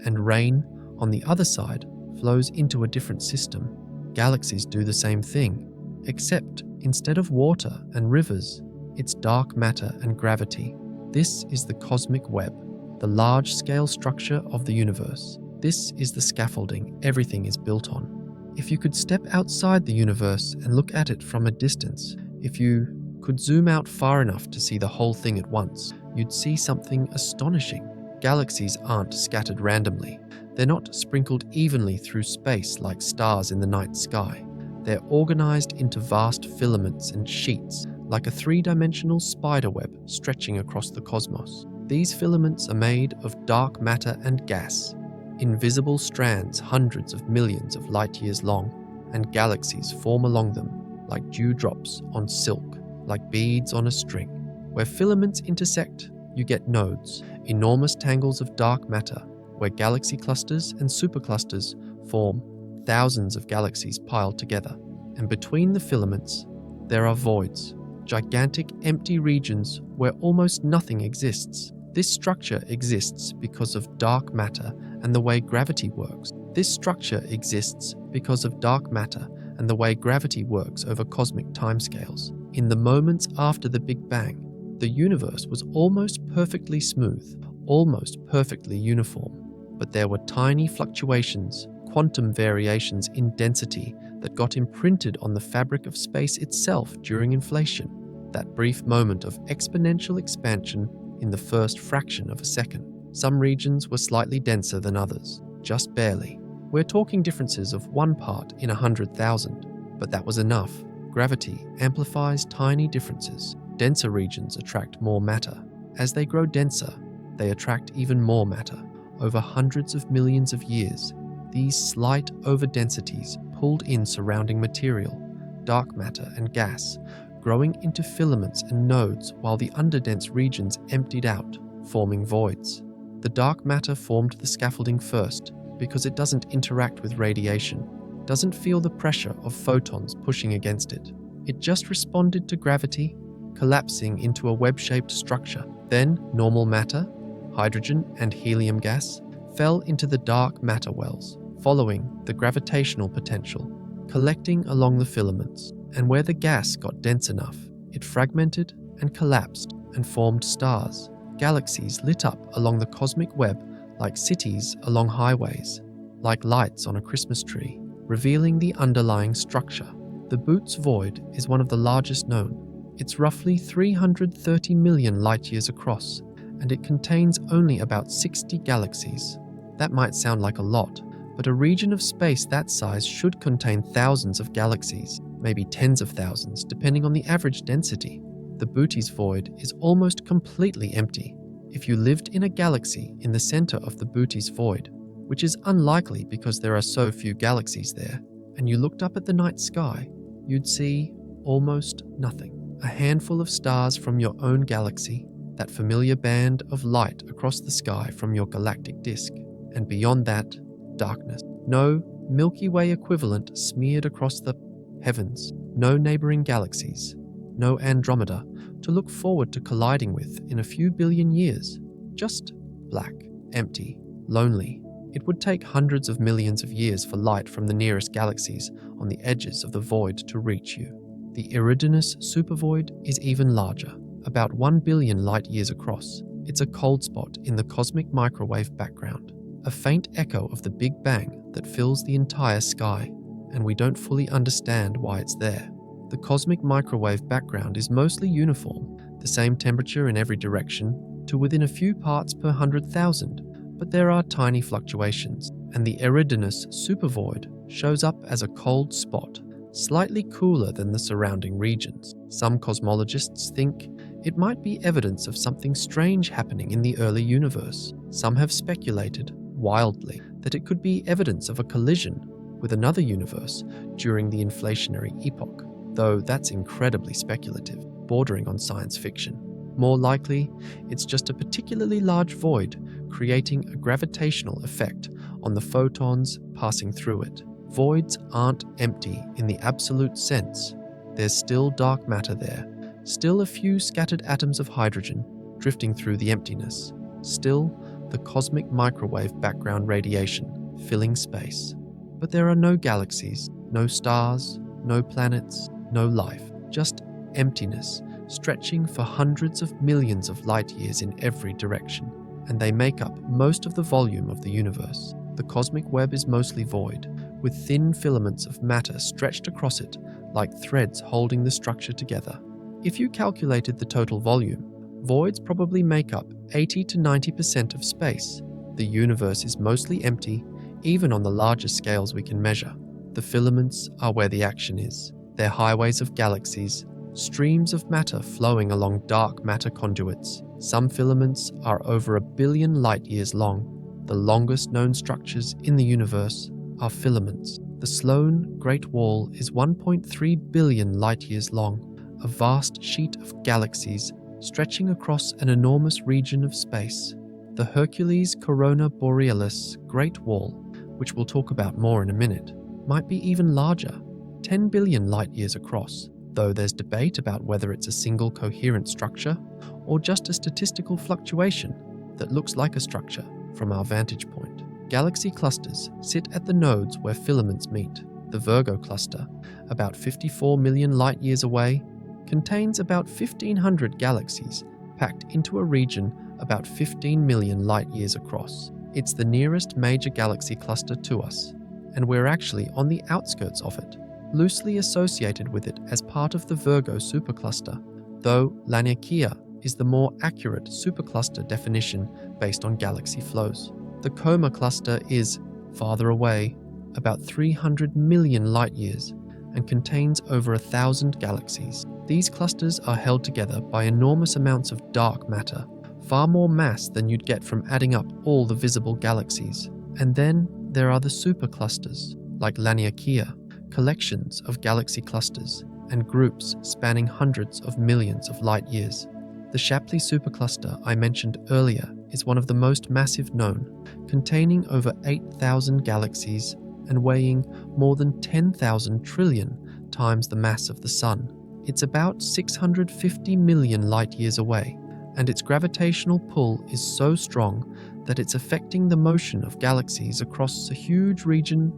and rain on the other side flows into a different system. Galaxies do the same thing, except instead of water and rivers, it's dark matter and gravity. This is the cosmic web, the large-scale structure of the universe. This is the scaffolding everything is built on. If you could step outside the universe and look at it from a distance, if you could zoom out far enough to see the whole thing at once, you'd see something astonishing. Galaxies aren't scattered randomly. They're not sprinkled evenly through space like stars in the night sky. They're organized into vast filaments and sheets, like a three-dimensional spiderweb stretching across the cosmos. These filaments are made of dark matter and gas, invisible strands hundreds of millions of light-years long, and galaxies form along them like dewdrops on silk, like beads on a string. Where filaments intersect, you get nodes, enormous tangles of dark matter, where galaxy clusters and superclusters form, thousands of galaxies piled together. And between the filaments, there are voids, gigantic empty regions where almost nothing exists. This structure exists because of dark matter and the way gravity works. This structure exists because of dark matter and the way gravity works over cosmic timescales. In the moments after the Big Bang, the universe was almost perfectly smooth, almost perfectly uniform. But there were tiny fluctuations, quantum variations in density that got imprinted on the fabric of space itself during inflation, that brief moment of exponential expansion in the first fraction of a second. Some regions were slightly denser than others, just barely. We're talking differences of 1 part in 100,000, but that was enough. Gravity amplifies tiny differences. Denser regions attract more matter. As they grow denser, they attract even more matter. Over hundreds of millions of years, these slight overdensities pulled in surrounding material, dark matter and gas, growing into filaments and nodes while the underdense regions emptied out, forming voids. The dark matter formed the scaffolding first because it doesn't interact with radiation, doesn't feel the pressure of photons pushing against it. It just responded to gravity, collapsing into a web-shaped structure. Then normal matter, hydrogen and helium gas, fell into the dark matter wells, following the gravitational potential, collecting along the filaments. And where the gas got dense enough, it fragmented and collapsed and formed stars. Galaxies lit up along the cosmic web like cities along highways, like lights on a Christmas tree, revealing the underlying structure. The Boots Void is one of the largest known. It's roughly 330 million light-years across, and it contains only about 60 galaxies. That might sound like a lot, but a region of space that size should contain thousands of galaxies, maybe tens of thousands, depending on the average density. The Bootes Void is almost completely empty. If you lived in a galaxy in the center of the Bootes Void, which is unlikely because there are so few galaxies there, and you looked up at the night sky, you'd see almost nothing. A handful of stars from your own galaxy, that familiar band of light across the sky from your galactic disk, and beyond that, darkness. No Milky Way equivalent smeared across the heavens, no neighboring galaxies, no Andromeda to look forward to colliding with in a few billion years. Just black, empty, lonely. It would take hundreds of millions of years for light from the nearest galaxies on the edges of the void to reach you. The Eridanus supervoid is even larger, about 1 billion light-years across. It's a cold spot in the cosmic microwave background, a faint echo of the Big Bang that fills the entire sky, and we don't fully understand why it's there. The cosmic microwave background is mostly uniform, the same temperature in every direction, to within a few parts per 100,000, but there are tiny fluctuations, and the Eridanus supervoid shows up as a cold spot, slightly cooler than the surrounding regions. Some cosmologists think it might be evidence of something strange happening in the early universe. Some have speculated, wildly, that it could be evidence of a collision with another universe during the inflationary epoch, though that's incredibly speculative, bordering on science fiction. More likely, it's just a particularly large void creating a gravitational effect on the photons passing through it. Voids aren't empty in the absolute sense. There's still dark matter there, still a few scattered atoms of hydrogen drifting through the emptiness, still the cosmic microwave background radiation filling space. But there are no galaxies, no stars, no planets, no life, just emptiness stretching for hundreds of millions of light-years in every direction, and they make up most of the volume of the universe. The cosmic web is mostly void, with thin filaments of matter stretched across it like threads holding the structure together. If you calculated the total volume, voids probably make up 80 to 90% of space. The universe is mostly empty, even on the largest scales we can measure. The filaments are where the action is. They're highways of galaxies, streams of matter flowing along dark matter conduits. Some filaments are over 1 billion light-years long. The longest known structures in the universe are filaments. The Sloan Great Wall is 1.3 billion light-years long, a vast sheet of galaxies stretching across an enormous region of space. The Hercules Corona Borealis Great Wall, which we'll talk about more in a minute, might be even larger, 10 billion light-years across, though there's debate about whether it's a single coherent structure or just a statistical fluctuation that looks like a structure from our vantage point. Galaxy clusters sit at the nodes where filaments meet. The Virgo cluster, about 54 million light-years away, contains about 1,500 galaxies packed into a region about 15 million light-years across. It's the nearest major galaxy cluster to us, and we're actually on the outskirts of it, loosely associated with it as part of the Virgo supercluster, though Laniakea is the more accurate supercluster definition based on galaxy flows. The Coma cluster is farther away, about 300 million light-years, and contains over 1,000 galaxies. These clusters are held together by enormous amounts of dark matter, far more mass than you'd get from adding up all the visible galaxies. And then there are the superclusters, like Laniakea, collections of galaxy clusters and groups spanning hundreds of millions of light years. The Shapley supercluster I mentioned earlier is one of the most massive known, containing over 8,000 galaxies and weighing more than 10,000 trillion times the mass of the Sun. It's about 650 million light-years away, and its gravitational pull is so strong that it's affecting the motion of galaxies across a huge region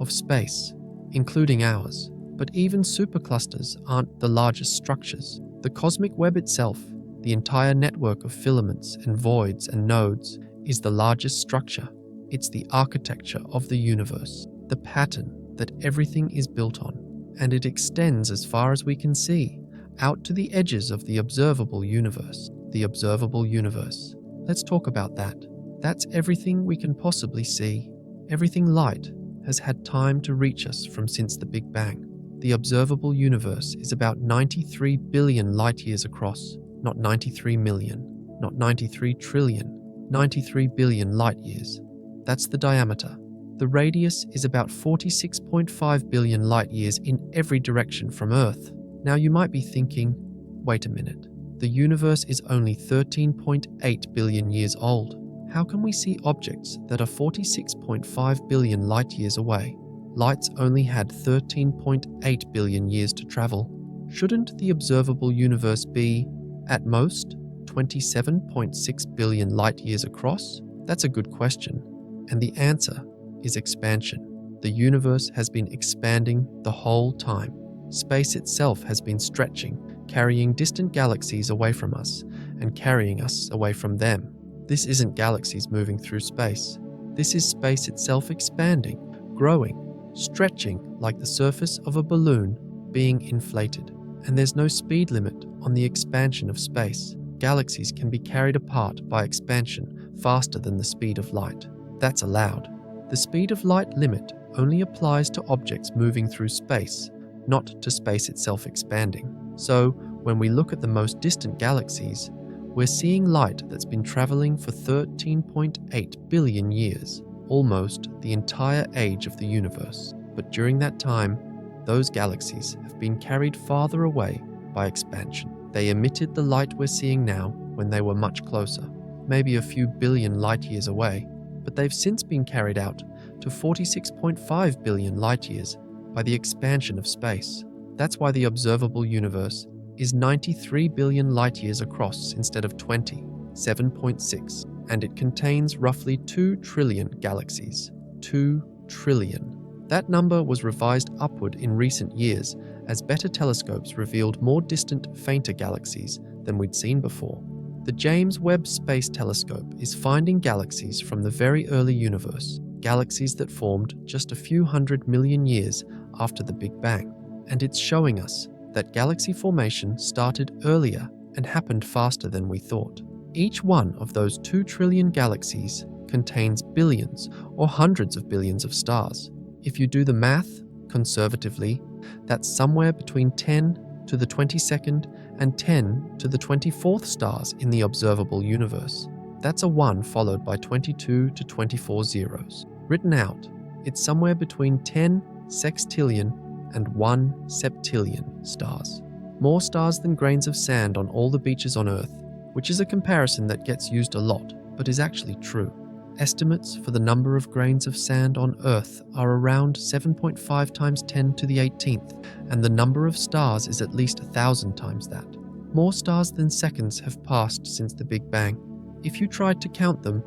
of space, including ours. But even superclusters aren't the largest structures. The cosmic web itself, the entire network of filaments and voids and nodes, is the largest structure. It's the architecture of the universe, the pattern that everything is built on, and it extends as far as we can see, out to the edges of the observable universe. The observable universe. Let's talk about that. That's everything we can possibly see. Everything light has had time to reach us from since the Big Bang. The observable universe is about 93 billion light-years across, not 93 million, not 93 trillion, 93 billion light-years. That's the diameter. The radius is about 46.5 billion light-years in every direction from Earth. Now you might be thinking, wait a minute, the universe is only 13.8 billion years old. How can we see objects that are 46.5 billion light-years away? Light's only had 13.8 billion years to travel. Shouldn't the observable universe be, at most, 27.6 billion light-years across? That's a good question, and the answer is expansion. The universe has been expanding the whole time. Space itself has been stretching, carrying distant galaxies away from us and carrying us away from them. This isn't galaxies moving through space. This is space itself expanding, growing, stretching like the surface of a balloon being inflated. And there's no speed limit on the expansion of space. Galaxies can be carried apart by expansion faster than the speed of light. That's allowed. The speed of light limit only applies to objects moving through space, not to space itself expanding. So, when we look at the most distant galaxies, we're seeing light that's been traveling for 13.8 billion years, almost the entire age of the universe. But during that time, those galaxies have been carried farther away by expansion. They emitted the light we're seeing now when they were much closer, maybe a few billion light-years away, but they've since been carried out to 46.5 billion light-years by the expansion of space. That's why the observable universe is 93 billion light-years across instead of 20, 7.6, and it contains roughly 2 trillion galaxies. 2 trillion. That number was revised upward in recent years as better telescopes revealed more distant, fainter galaxies than we'd seen before. The James Webb Space Telescope is finding galaxies from the very early universe, galaxies that formed just a few 100 million years after the Big Bang, and it's showing us that galaxy formation started earlier and happened faster than we thought. Each one of those 2 trillion galaxies contains billions or hundreds of billions of stars. If you do the math conservatively, that's somewhere between 10 to the 22nd and 10 to the 24th stars in the observable universe. That's a 1 followed by 22 to 24 zeros. Written out, it's somewhere between 10 sextillion and 1 septillion stars. More stars than grains of sand on all the beaches on Earth, which is a comparison that gets used a lot, but is actually true. Estimates for the number of grains of sand on Earth are around 7.5 times 10 to the 18th, and the number of stars is at least 1,000 times that. More stars than seconds have passed since the Big Bang. If you tried to count them,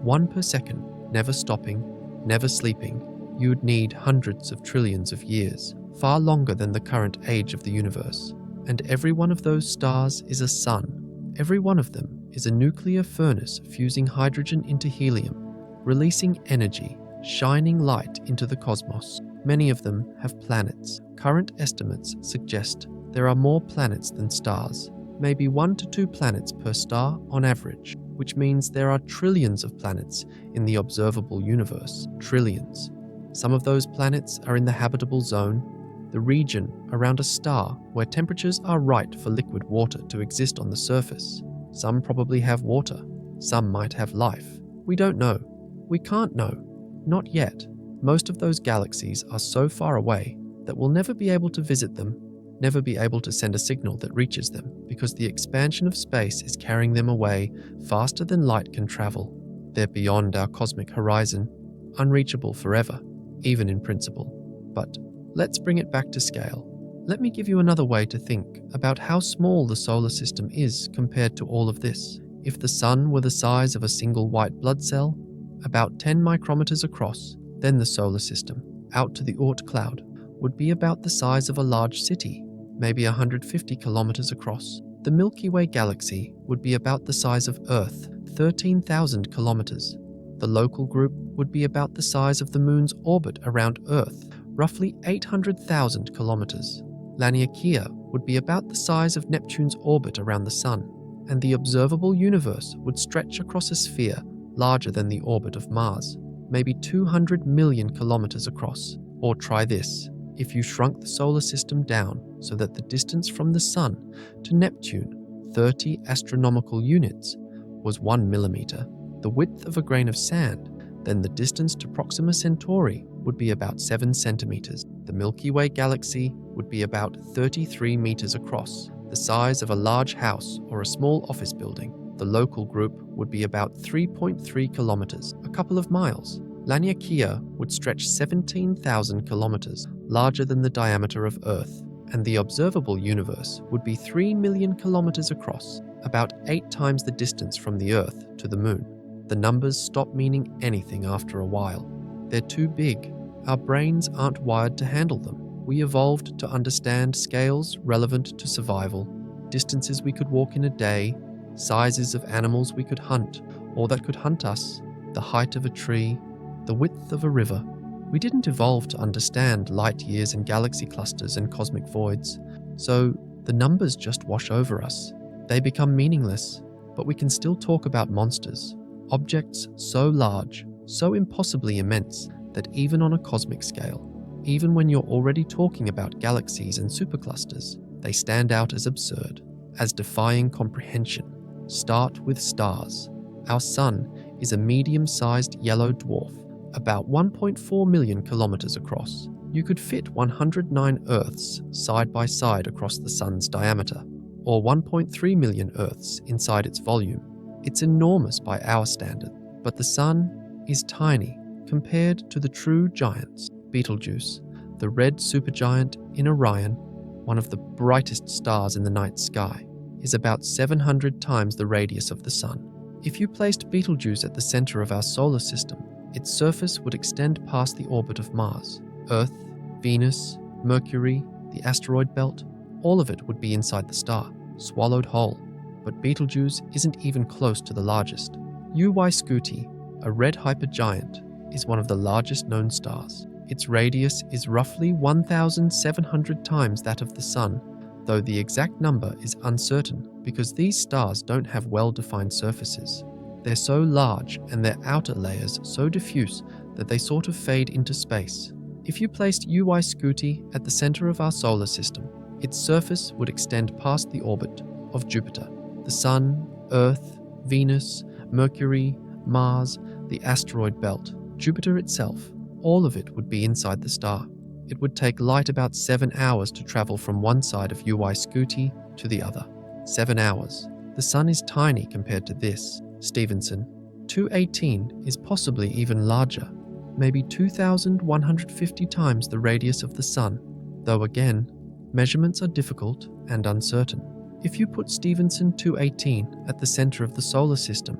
1 per second, never stopping, never sleeping, you would need hundreds of trillions of years, far longer than the current age of the universe. And every one of those stars is a sun. Every one of them is a nuclear furnace fusing hydrogen into helium, releasing energy, shining light into the cosmos. Many of them have planets. Current estimates suggest there are more planets than stars, maybe 1 to 2 planets per star on average, which means there are trillions of planets in the observable universe. Trillions. Some of those planets are in the habitable zone, the region around a star where temperatures are right for liquid water to exist on the surface. Some probably have water, some might have life. We don't know. We can't know. Not yet. Most of those galaxies are so far away that we'll never be able to visit them, never be able to send a signal that reaches them, because the expansion of space is carrying them away faster than light can travel. They're beyond our cosmic horizon, unreachable forever, even in principle. But let's bring it back to scale. Let me give you another way to think about how small the solar system is compared to all of this. If the sun were the size of a single white blood cell, about 10 micrometers across, then the solar system, out to the Oort Cloud, would be about the size of a large city, maybe 150 kilometers across. The Milky Way galaxy would be about the size of Earth, 13,000 kilometers. The local group would be about the size of the Moon's orbit around Earth, roughly 800,000 kilometers. Laniakea would be about the size of Neptune's orbit around the Sun, and the observable universe would stretch across a sphere larger than the orbit of Mars, maybe 200 million kilometers across. Or try this. If you shrunk the solar system down so that the distance from the Sun to Neptune, 30 astronomical units, was 1 millimeter, the width of a grain of sand, then the distance to Proxima Centauri would be about 7 centimeters. The Milky Way galaxy would be about 33 meters across, the size of a large house or a small office building. The local group would be about 3.3 kilometers, a couple of miles. Laniakea would stretch 17,000 kilometers, larger than the diameter of Earth, and the observable universe would be 3 million kilometers across, about 8 times the distance from the Earth to the Moon. The numbers stop meaning anything after a while. They're too big. Our brains aren't wired to handle them. We evolved to understand scales relevant to survival, distances we could walk in a day, sizes of animals we could hunt or that could hunt us, the height of a tree, the width of a river. We didn't evolve to understand light years and galaxy clusters and cosmic voids, so the numbers just wash over us. They become meaningless, but we can still talk about monsters, objects so large, so impossibly immense that even on a cosmic scale, even when you're already talking about galaxies and superclusters, they stand out as absurd, as defying comprehension. Start with stars. Our sun is a medium-sized yellow dwarf, about 1.4 million kilometers across. You could fit 109 Earths side by side across the sun's diameter, or 1.3 million Earths inside its volume. It's enormous by our standard, but the sun is tiny compared to the true giants. Betelgeuse, the red supergiant in Orion, one of the brightest stars in the night sky, is about 700 times the radius of the sun. If you placed Betelgeuse at the center of our solar system, its surface would extend past the orbit of Mars. Earth, Venus, Mercury, the asteroid belt, all of it would be inside the star, swallowed whole. But Betelgeuse isn't even close to the largest. UY Scuti, a red hypergiant, is one of the largest known stars. Its radius is roughly 1,700 times that of the Sun, though the exact number is uncertain because these stars don't have well-defined surfaces. They're so large and their outer layers so diffuse that they sort of fade into space. If you placed UY Scuti at the center of our solar system, its surface would extend past the orbit of Jupiter, the Sun, Earth, Venus, Mercury, Mars, the asteroid belt, Jupiter itself. All of it would be inside the star. It would take light about 7 hours to travel from one side of UY Scuti to the other. 7 hours. The Sun is tiny compared to this. Stevenson, 218 is possibly even larger, maybe 2,150 times the radius of the Sun, though again, measurements are difficult and uncertain. If you put Stevenson 218 at the center of the solar system,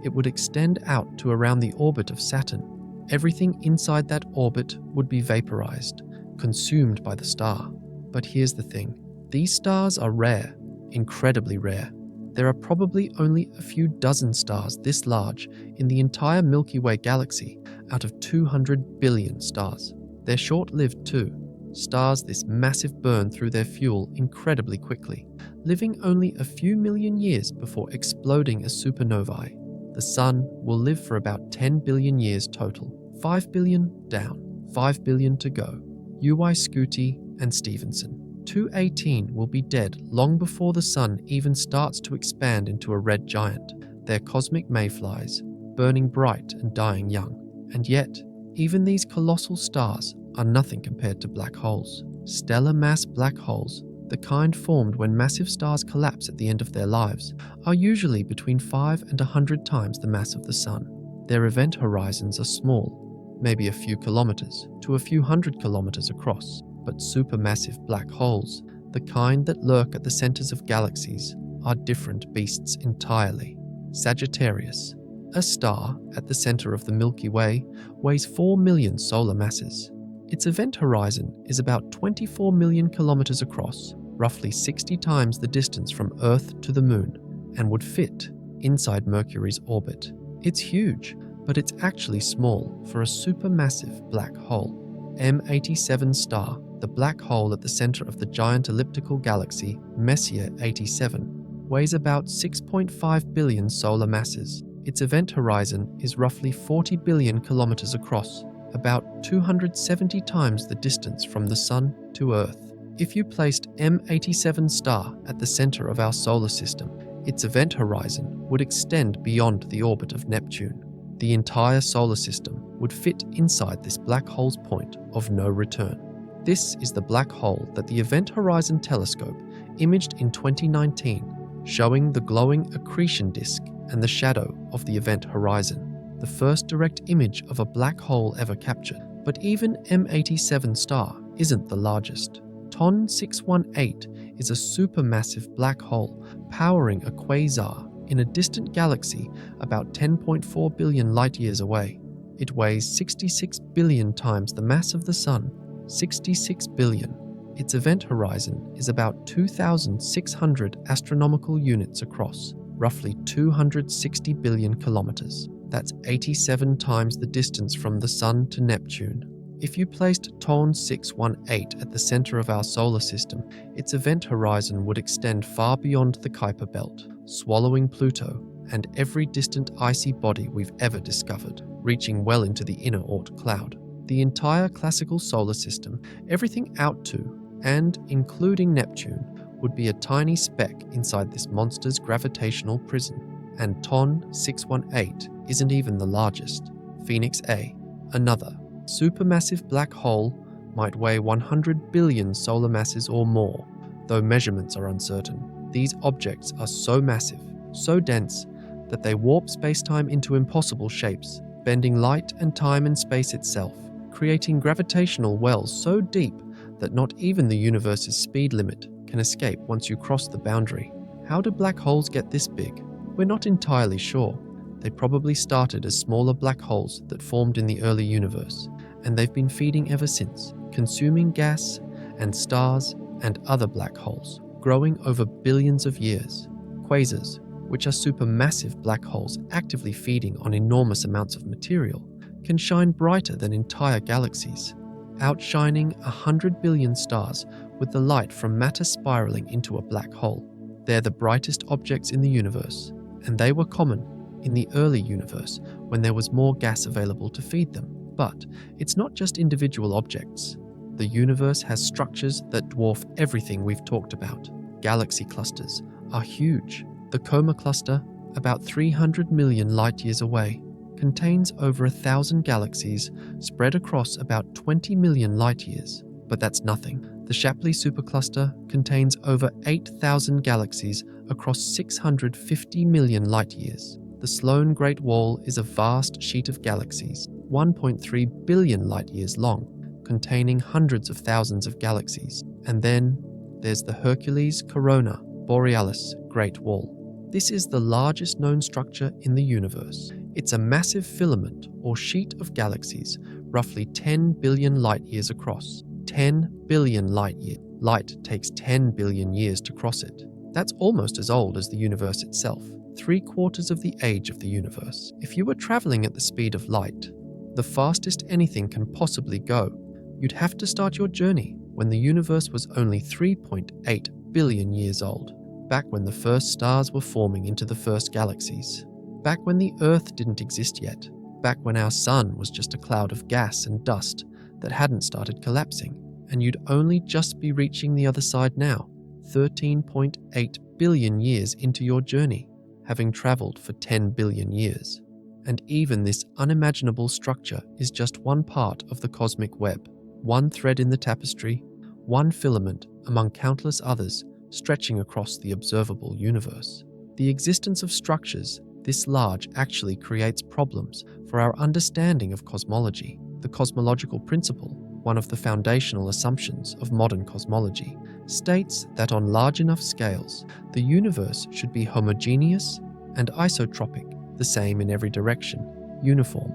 it would extend out to around the orbit of Saturn. Everything inside that orbit would be vaporized, consumed by the star. But here's the thing. These stars are rare, incredibly rare. There are probably only a few dozen stars this large in the entire Milky Way galaxy out of 200 billion stars. They're short-lived too. Stars this massive burn through their fuel incredibly quickly, living only a few million years before exploding as supernovae. The Sun will live for about 10 billion years total. 5 billion down, 5 billion to go. UY Scuti and Stephenson. 218 will be dead long before the Sun even starts to expand into a red giant. They're cosmic mayflies, burning bright and dying young. And yet, even these colossal stars are nothing compared to black holes. Stellar mass black holes, the kind formed when massive stars collapse at the end of their lives, are usually between 5 and 100 times the mass of the Sun. Their event horizons are small, maybe a few kilometers to a few hundred kilometers across, but supermassive black holes, the kind that lurk at the centers of galaxies, are different beasts entirely. Sagittarius, a star at the center of the Milky Way, weighs 4 million solar masses. Its event horizon is about 24 million kilometers across, roughly 60 times the distance from Earth to the Moon, and would fit inside Mercury's orbit. It's huge, but it's actually small for a supermassive black hole. M87 star, the black hole at the center of the giant elliptical galaxy Messier 87, weighs about 6.5 billion solar masses. Its event horizon is roughly 40 billion kilometers across, about 270 times the distance from the Sun to Earth. If you placed M87 star at the center of our solar system, its event horizon would extend beyond the orbit of Neptune. The entire solar system would fit inside this black hole's point of no return. This is the black hole that the Event Horizon Telescope imaged in 2019, showing the glowing accretion disk and the shadow of the event horizon, the first direct image of a black hole ever captured. But even M87 star isn't the largest. TON 618 is a supermassive black hole powering a quasar in a distant galaxy about 10.4 billion light-years away. It weighs 66 billion times the mass of the Sun, 66 billion. Its event horizon is about 2,600 astronomical units across, roughly 260 billion kilometers. That's 87 times the distance from the Sun to Neptune. If you placed TON 618 at the center of our solar system, its event horizon would extend far beyond the Kuiper Belt, swallowing Pluto and every distant icy body we've ever discovered, reaching well into the inner Oort Cloud. The entire classical solar system, everything out to and including Neptune, would be a tiny speck inside this monster's gravitational prison. And TON 618 isn't even the largest. Phoenix A, another supermassive black hole, might weigh 100 billion solar masses or more, though measurements are uncertain. These objects are so massive, so dense, that they warp spacetime into impossible shapes, bending light and time and space itself, creating gravitational wells so deep that not even the universe's speed limit can escape once you cross the boundary. How do black holes get this big? We're not entirely sure. They probably started as smaller black holes that formed in the early universe, and they've been feeding ever since, consuming gas and stars and other black holes, growing over billions of years. Quasars, which are supermassive black holes actively feeding on enormous amounts of material, can shine brighter than entire galaxies, outshining 100 billion stars with the light from matter spiraling into a black hole. They're the brightest objects in the universe, and they were common in the early universe when there was more gas available to feed them. But it's not just individual objects. The universe has structures that dwarf everything we've talked about. Galaxy clusters are huge. The Coma cluster, about 300 million light-years away, contains over 1,000 galaxies spread across about 20 million light-years. But that's nothing. The Shapley supercluster contains over 8,000 galaxies across 650 million light-years. The Sloan Great Wall is a vast sheet of galaxies, 1.3 billion light-years long, containing hundreds of thousands of galaxies. And then there's the Hercules Corona Borealis Great Wall. This is the largest known structure in the universe. It's a massive filament or sheet of galaxies, roughly 10 billion light-years across. 10 billion light-years. Light takes 10 billion years to cross it. That's almost as old as the universe itself, 3/4 of the age of the universe. If you were traveling at the speed of light, the fastest anything can possibly go, you'd have to start your journey when the universe was only 3.8 billion years old, back when the first stars were forming into the first galaxies, back when the Earth didn't exist yet, back when our sun was just a cloud of gas and dust that hadn't started collapsing, and you'd only just be reaching the other side now, 13.8 billion years into your journey, having traveled for 10 billion years. And even this unimaginable structure is just one part of the cosmic web, one thread in the tapestry, one filament among countless others stretching across the observable universe. The existence of structures this large actually creates problems for our understanding of cosmology. The cosmological principle, one of the foundational assumptions of modern cosmology, states that on large enough scales, the universe should be homogeneous and isotropic, the same in every direction, uniform.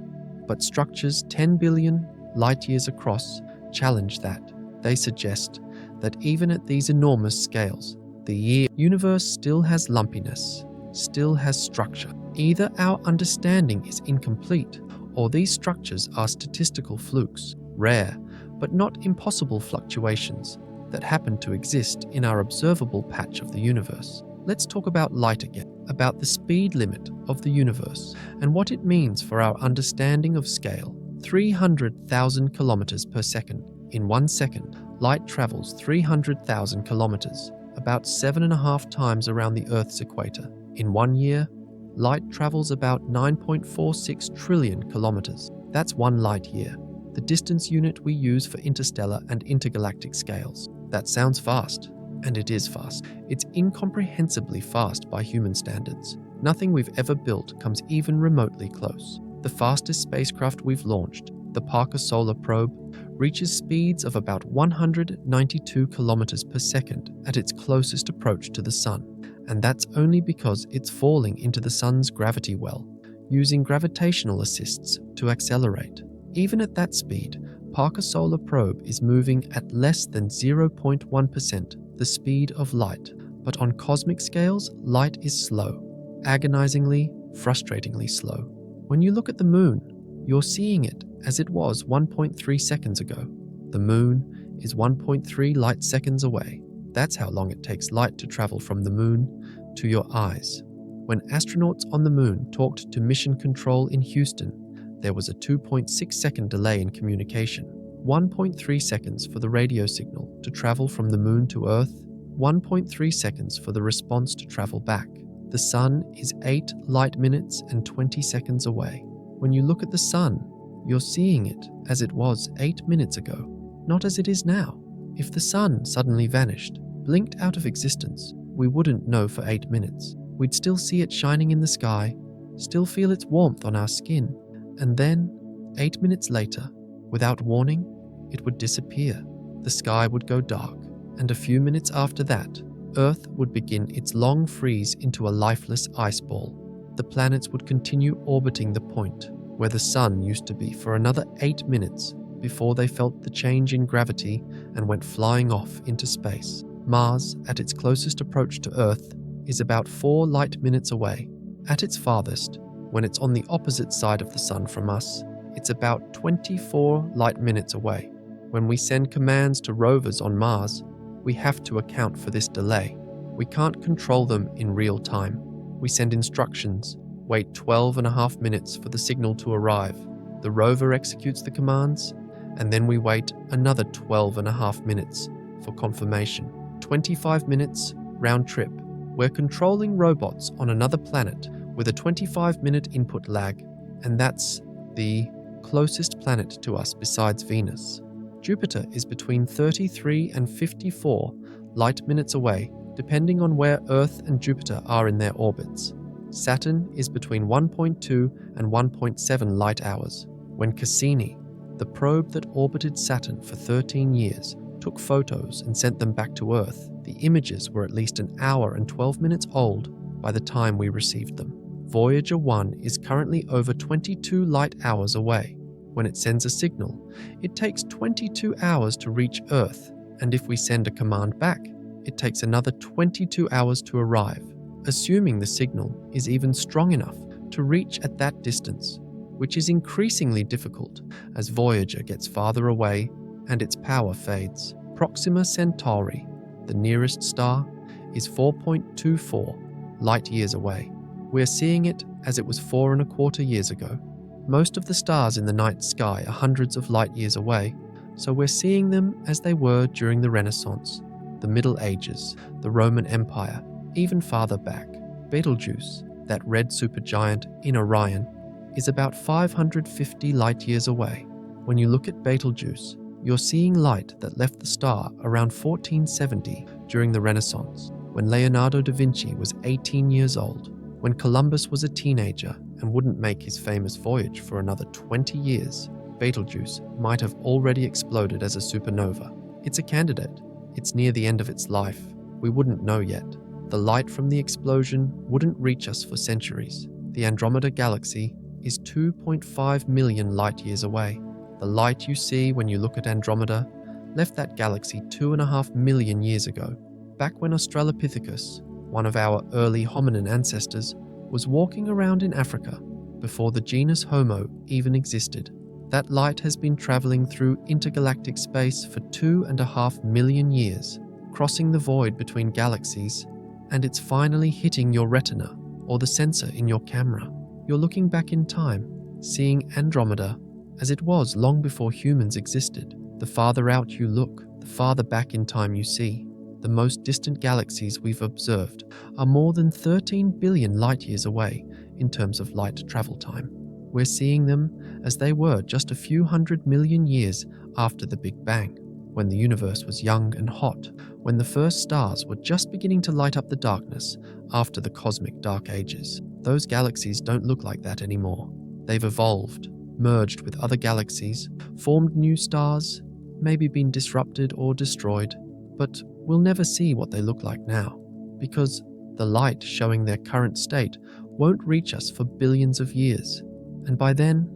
But structures 10 billion light-years across challenge that. They suggest that even at these enormous scales, the universe still has lumpiness, still has structure. Either our understanding is incomplete, or these structures are statistical flukes, rare but not impossible fluctuations that happen to exist in our observable patch of the universe. Let's talk about light again, about the speed limit of the universe and what it means for our understanding of scale. 300,000 kilometers per second. In 1 second, light travels 300,000 kilometers, about 7.5 times around the Earth's equator. In 1 year, light travels about 9.46 trillion kilometers. That's 1 light year, the distance unit we use for interstellar and intergalactic scales. That sounds fast, and it is fast. It's incomprehensibly fast by human standards. Nothing we've ever built comes even remotely close. The fastest spacecraft we've launched, the Parker Solar Probe, reaches speeds of about 192 kilometers per second at its closest approach to the Sun. And that's only because it's falling into the Sun's gravity well, using gravitational assists to accelerate. Even at that speed, Parker Solar Probe is moving at less than 0.1% the speed of light. But on cosmic scales, light is slow, agonizingly, frustratingly slow. When you look at the Moon, you're seeing it as it was 1.3 seconds ago. The Moon is 1.3 light seconds away. That's how long it takes light to travel from the Moon to your eyes. When astronauts on the Moon talked to Mission Control in Houston, there was a 2.6 second delay in communication. 1.3 seconds for the radio signal to travel from the Moon to Earth, 1.3 seconds for the response to travel back. The Sun is 8 light minutes and 20 seconds away. When you look at the Sun, you're seeing it as it was 8 minutes ago, not as it is now. If the Sun suddenly vanished, blinked out of existence, we wouldn't know for 8 minutes. We'd still see it shining in the sky, still feel its warmth on our skin, and then, 8 minutes later, without warning, it would disappear. The sky would go dark, and a few minutes after that, Earth would begin its long freeze into a lifeless ice ball. The planets would continue orbiting the point where the Sun used to be for another 8 minutes before they felt the change in gravity and went flying off into space. Mars, at its closest approach to Earth, is about 4 light minutes away. At its farthest, when it's on the opposite side of the Sun from us, it's about 24 light minutes away. When we send commands to rovers on Mars, we have to account for this delay. We can't control them in real time. We send instructions, wait 12.5 minutes for the signal to arrive. The rover executes the commands, and then we wait another 12.5 minutes for confirmation. 25 minutes round trip. We're controlling robots on another planet with a 25-minute input lag, and that's the closest planet to us besides Venus. Jupiter is between 33 and 54 light minutes away, depending on where Earth and Jupiter are in their orbits. Saturn is between 1.2 and 1.7 light hours. When Cassini, the probe that orbited Saturn for 13 years, took photos and sent them back to Earth, the images were at least an hour and 12 minutes old by the time we received them. Voyager 1 is currently over 22 light hours away. When it sends a signal, it takes 22 hours to reach Earth, and if we send a command back, it takes another 22 hours to arrive, assuming the signal is even strong enough to reach at that distance, which is increasingly difficult as Voyager gets farther away and its power fades. Proxima Centauri, the nearest star, is 4.24 light years away. We're seeing it as it was 4.25 years ago. Most of the stars in the night sky are hundreds of light years away, So we're seeing them as they were during the Renaissance, the Middle Ages, the Roman Empire, even farther back. Betelgeuse, that red supergiant in Orion, is about 550 light-years away. When you look at Betelgeuse, you're seeing light that left the star around 1470 during the Renaissance, when Leonardo da Vinci was 18 years old, when Columbus was a teenager and wouldn't make his famous voyage for another 20 years. Betelgeuse might have already exploded as a supernova. It's a candidate. It's near the end of its life. We wouldn't know yet. The light from the explosion wouldn't reach us for centuries. The Andromeda Galaxy is 2.5 million light-years away. The light you see when you look at Andromeda left that galaxy 2.5 million years ago, back when Australopithecus, one of our early hominin ancestors, was walking around in Africa before the genus Homo even existed. That light has been traveling through intergalactic space for 2.5 million years, crossing the void between galaxies, and it's finally hitting your retina or the sensor in your camera. You're looking back in time, seeing Andromeda as it was long before humans existed. The farther out you look, the farther back in time you see. The most distant galaxies we've observed are more than 13 billion light-years away in terms of light travel time. We're seeing them as they were just a few 100 million years after the Big Bang, when the universe was young and hot, when the first stars were just beginning to light up the darkness after the cosmic dark ages. Those galaxies don't look like that anymore. They've evolved, merged with other galaxies, formed new stars, maybe been disrupted or destroyed, but we'll never see what they look like now, because the light showing their current state won't reach us for billions of years. And by then,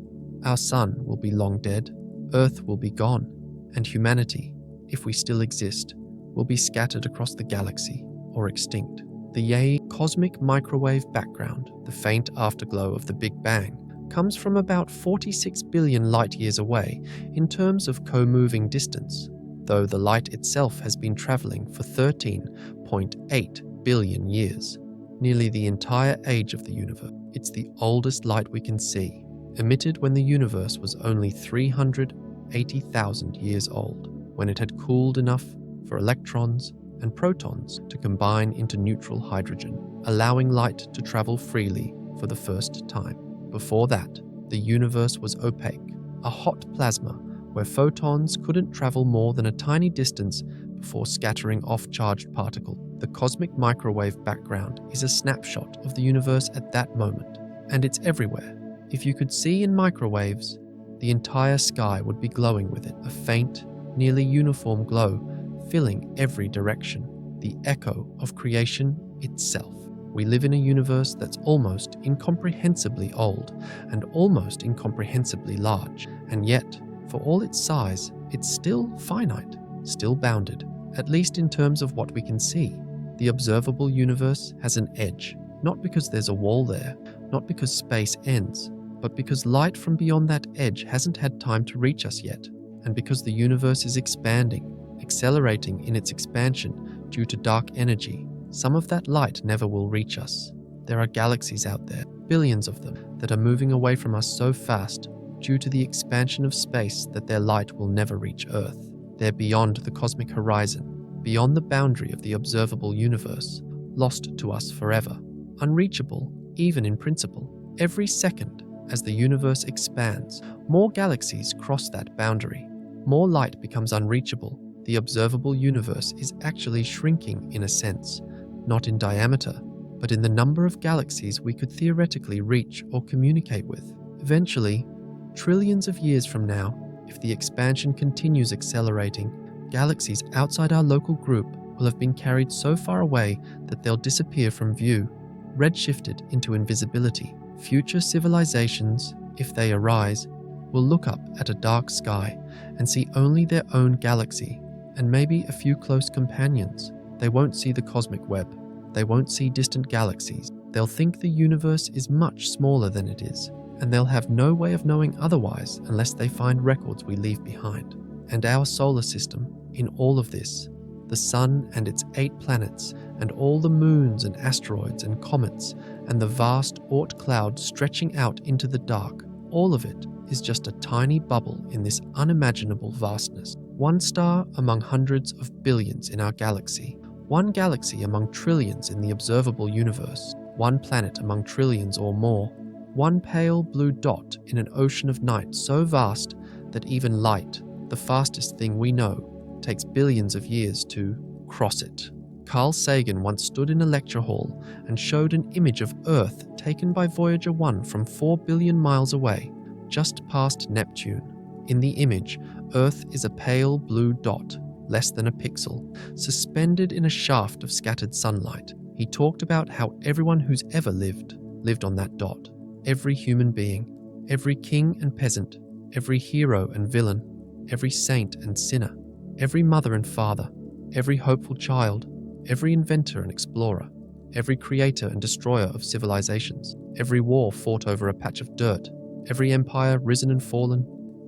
our sun will be long dead, Earth will be gone, and humanity, if we still exist, will be scattered across the galaxy or extinct. The cosmic microwave background, the faint afterglow of the Big Bang, comes from about 46 billion light-years away in terms of co-moving distance, though the light itself has been traveling for 13.8 billion years, nearly the entire age of the universe. It's the oldest light we can see, emitted when the universe was only 380,000 years old, when it had cooled enough for electrons and protons to combine into neutral hydrogen, allowing light to travel freely for the first time. Before that, the universe was opaque, a hot plasma where photons couldn't travel more than a tiny distance before scattering off charged particles. The cosmic microwave background is a snapshot of the universe at that moment, and it's everywhere. If you could see in microwaves, the entire sky would be glowing with it, a faint, nearly uniform glow filling every direction, the echo of creation itself. We live in a universe that's almost incomprehensibly old and almost incomprehensibly large, and yet, for all its size, it's still finite, still bounded, at least in terms of what we can see. The observable universe has an edge, not because there's a wall there, not because space ends, but because light from beyond that edge hasn't had time to reach us yet, and because the universe is expanding, accelerating in its expansion due to dark energy. Some of that light never will reach us. There are galaxies out there, billions of them, that are moving away from us so fast due to the expansion of space that their light will never reach Earth. They're beyond the cosmic horizon, beyond the boundary of the observable universe, lost to us forever, unreachable even in principle. Every second, as the universe expands, more galaxies cross that boundary. More light becomes unreachable. The observable universe is actually shrinking in a sense, not in diameter, but in the number of galaxies we could theoretically reach or communicate with. Eventually, trillions of years from now, if the expansion continues accelerating, galaxies outside our local group will have been carried so far away that they'll disappear from view, redshifted into invisibility. Future civilizations, if they arise, will look up at a dark sky and see only their own galaxy and maybe a few close companions. They won't see the cosmic web. They won't see distant galaxies. They'll think the universe is much smaller than it is, and they'll have no way of knowing otherwise unless they find records we leave behind. And our solar system, in all of this, the sun and its 8 planets, and all the moons and asteroids and comets, and the vast Oort Cloud stretching out into the dark, all of it is just a tiny bubble in this unimaginable vastness. One star among hundreds of billions in our galaxy. One galaxy among trillions in the observable universe. One planet among trillions or more. One pale blue dot in an ocean of night so vast that even light, the fastest thing we know, takes billions of years to cross it. Carl Sagan once stood in a lecture hall and showed an image of Earth taken by Voyager 1 from 4 billion miles away, just past Neptune. In the image, Earth is a pale blue dot, less than a pixel, suspended in a shaft of scattered sunlight. He talked about how everyone who's ever lived on that dot. Every human being, every king and peasant, every hero and villain, every saint and sinner, every mother and father, every hopeful child, every inventor and explorer, every creator and destroyer of civilizations, every war fought over a patch of dirt, every empire risen and fallen,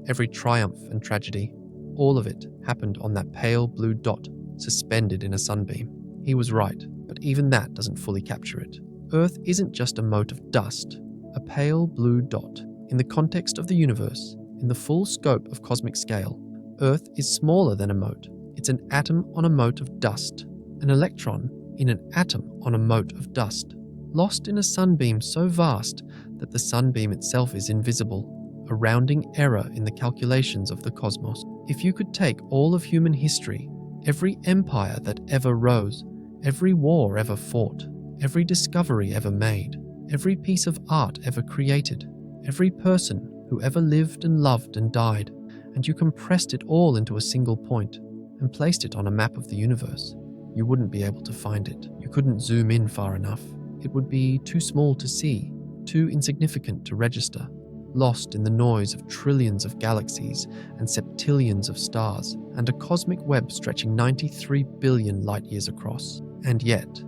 every triumph and tragedy, all of it happened on that pale blue dot suspended in a sunbeam. He was right, but even that doesn't fully capture it. Earth isn't just a mote of dust, a pale blue dot. In the context of the universe, in the full scope of cosmic scale, Earth is smaller than a mote. It's an atom on a mote of dust. An electron in an atom on a mote of dust, lost in a sunbeam so vast that the sunbeam itself is invisible, a rounding error in the calculations of the cosmos. If you could take all of human history, every empire that ever rose, every war ever fought, every discovery ever made, every piece of art ever created, every person who ever lived and loved and died, and you compressed it all into a single point and placed it on a map of the universe, you wouldn't be able to find it. You couldn't zoom in far enough. It would be too small to see, too insignificant to register, lost in the noise of trillions of galaxies and septillions of stars, and a cosmic web stretching 93 billion light-years across. And yet,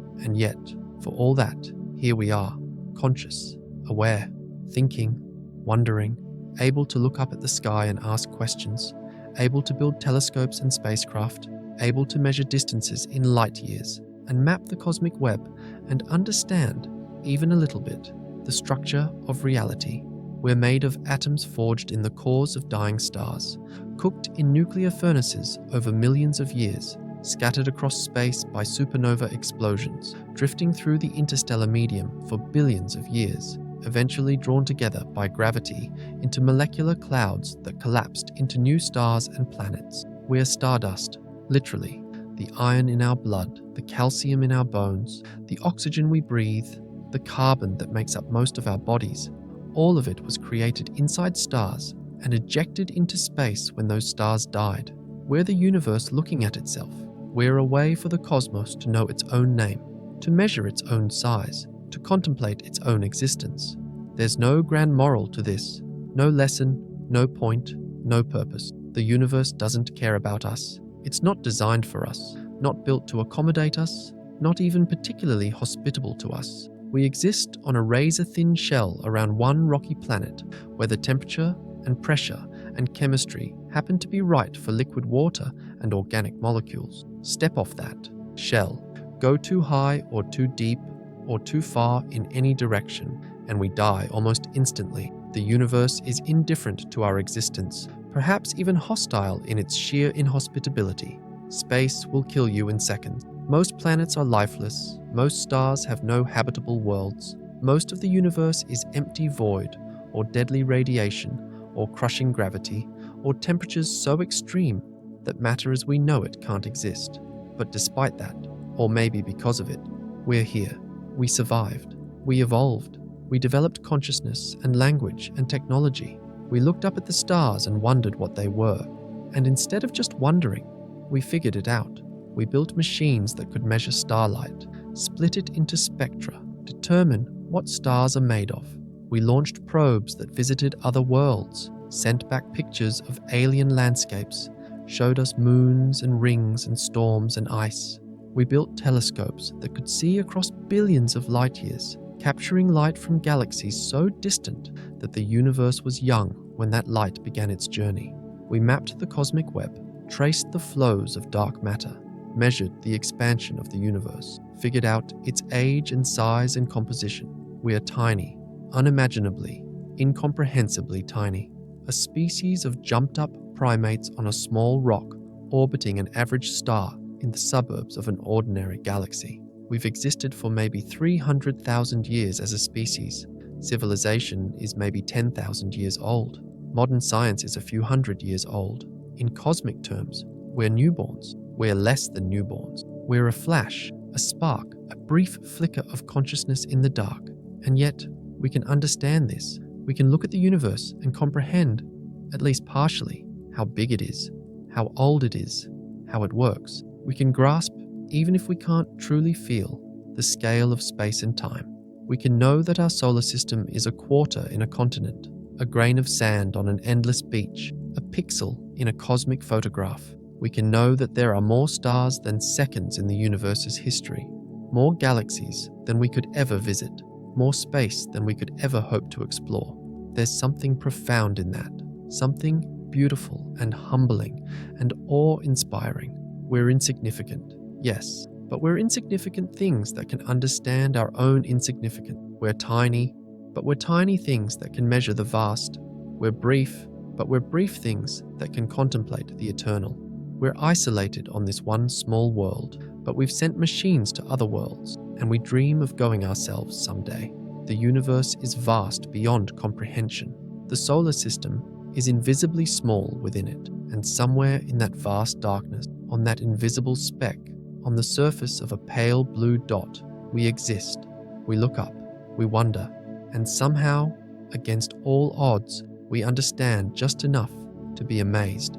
for all that, here we are, conscious, aware, thinking, wondering, able to look up at the sky and ask questions, able to build telescopes and spacecraft, able to measure distances in light years and map the cosmic web and understand, even a little bit, the structure of reality. We're made of atoms forged in the cores of dying stars, cooked in nuclear furnaces over millions of years, scattered across space by supernova explosions, drifting through the interstellar medium for billions of years, eventually drawn together by gravity into molecular clouds that collapsed into new stars and planets. We're stardust. Literally, the iron in our blood, the calcium in our bones, the oxygen we breathe, the carbon that makes up most of our bodies, all of it was created inside stars and ejected into space when those stars died. We're the universe looking at itself. We're a way for the cosmos to know its own name, to measure its own size, to contemplate its own existence. There's no grand moral to this, no lesson, no point, no purpose. The universe doesn't care about us. It's not designed for us, not built to accommodate us, not even particularly hospitable to us. We exist on a razor-thin shell around one rocky planet where the temperature and pressure and chemistry happen to be right for liquid water and organic molecules. Step off that shell, go too high or too deep or too far in any direction, and we die almost instantly. The universe is indifferent to our existence, perhaps even hostile in its sheer inhospitability. Space will kill you in seconds. Most planets are lifeless, most stars have no habitable worlds, most of the universe is empty void, or deadly radiation, or crushing gravity, or temperatures so extreme that matter as we know it can't exist. But despite that, or maybe because of it, we're here. We survived. We evolved. We developed consciousness and language and technology. We looked up at the stars and wondered what they were. And instead of just wondering, we figured it out. We built machines that could measure starlight, split it into spectra, determine what stars are made of. We launched probes that visited other worlds, sent back pictures of alien landscapes, showed us moons and rings and storms and ice. We built telescopes that could see across billions of light years, capturing light from galaxies so distant that the universe was young when that light began its journey. We mapped the cosmic web, traced the flows of dark matter, measured the expansion of the universe, figured out its age and size and composition. We are tiny, unimaginably, incomprehensibly tiny, a species of jumped-up primates on a small rock orbiting an average star in the suburbs of an ordinary galaxy. We've existed for maybe 300,000 years as a species. Civilization is maybe 10,000 years old. Modern science is a few hundred years old. In cosmic terms, we're newborns. We're less than newborns. We're a flash, a spark, a brief flicker of consciousness in the dark. And yet, we can understand this. We can look at the universe and comprehend, at least partially, how big it is, how old it is, how it works. We can grasp, even if we can't truly feel, the scale of space and time. We can know that our solar system is a quarter in a continent, a grain of sand on an endless beach, a pixel in a cosmic photograph. We can know that there are more stars than seconds in the universe's history, more galaxies than we could ever visit, more space than we could ever hope to explore. There's something profound in that, something beautiful and humbling and awe-inspiring. We're insignificant, yes, but we're insignificant things that can understand our own insignificance. We're tiny, but we're tiny things that can measure the vast. We're brief, but we're brief things that can contemplate the eternal. We're isolated on this one small world, but we've sent machines to other worlds, and we dream of going ourselves someday. The universe is vast beyond comprehension. The solar system is invisibly small within it, and somewhere in that vast darkness, on that invisible speck, on the surface of a pale blue dot, we exist. We look up, we wonder, and somehow, against all odds, we understand just enough to be amazed.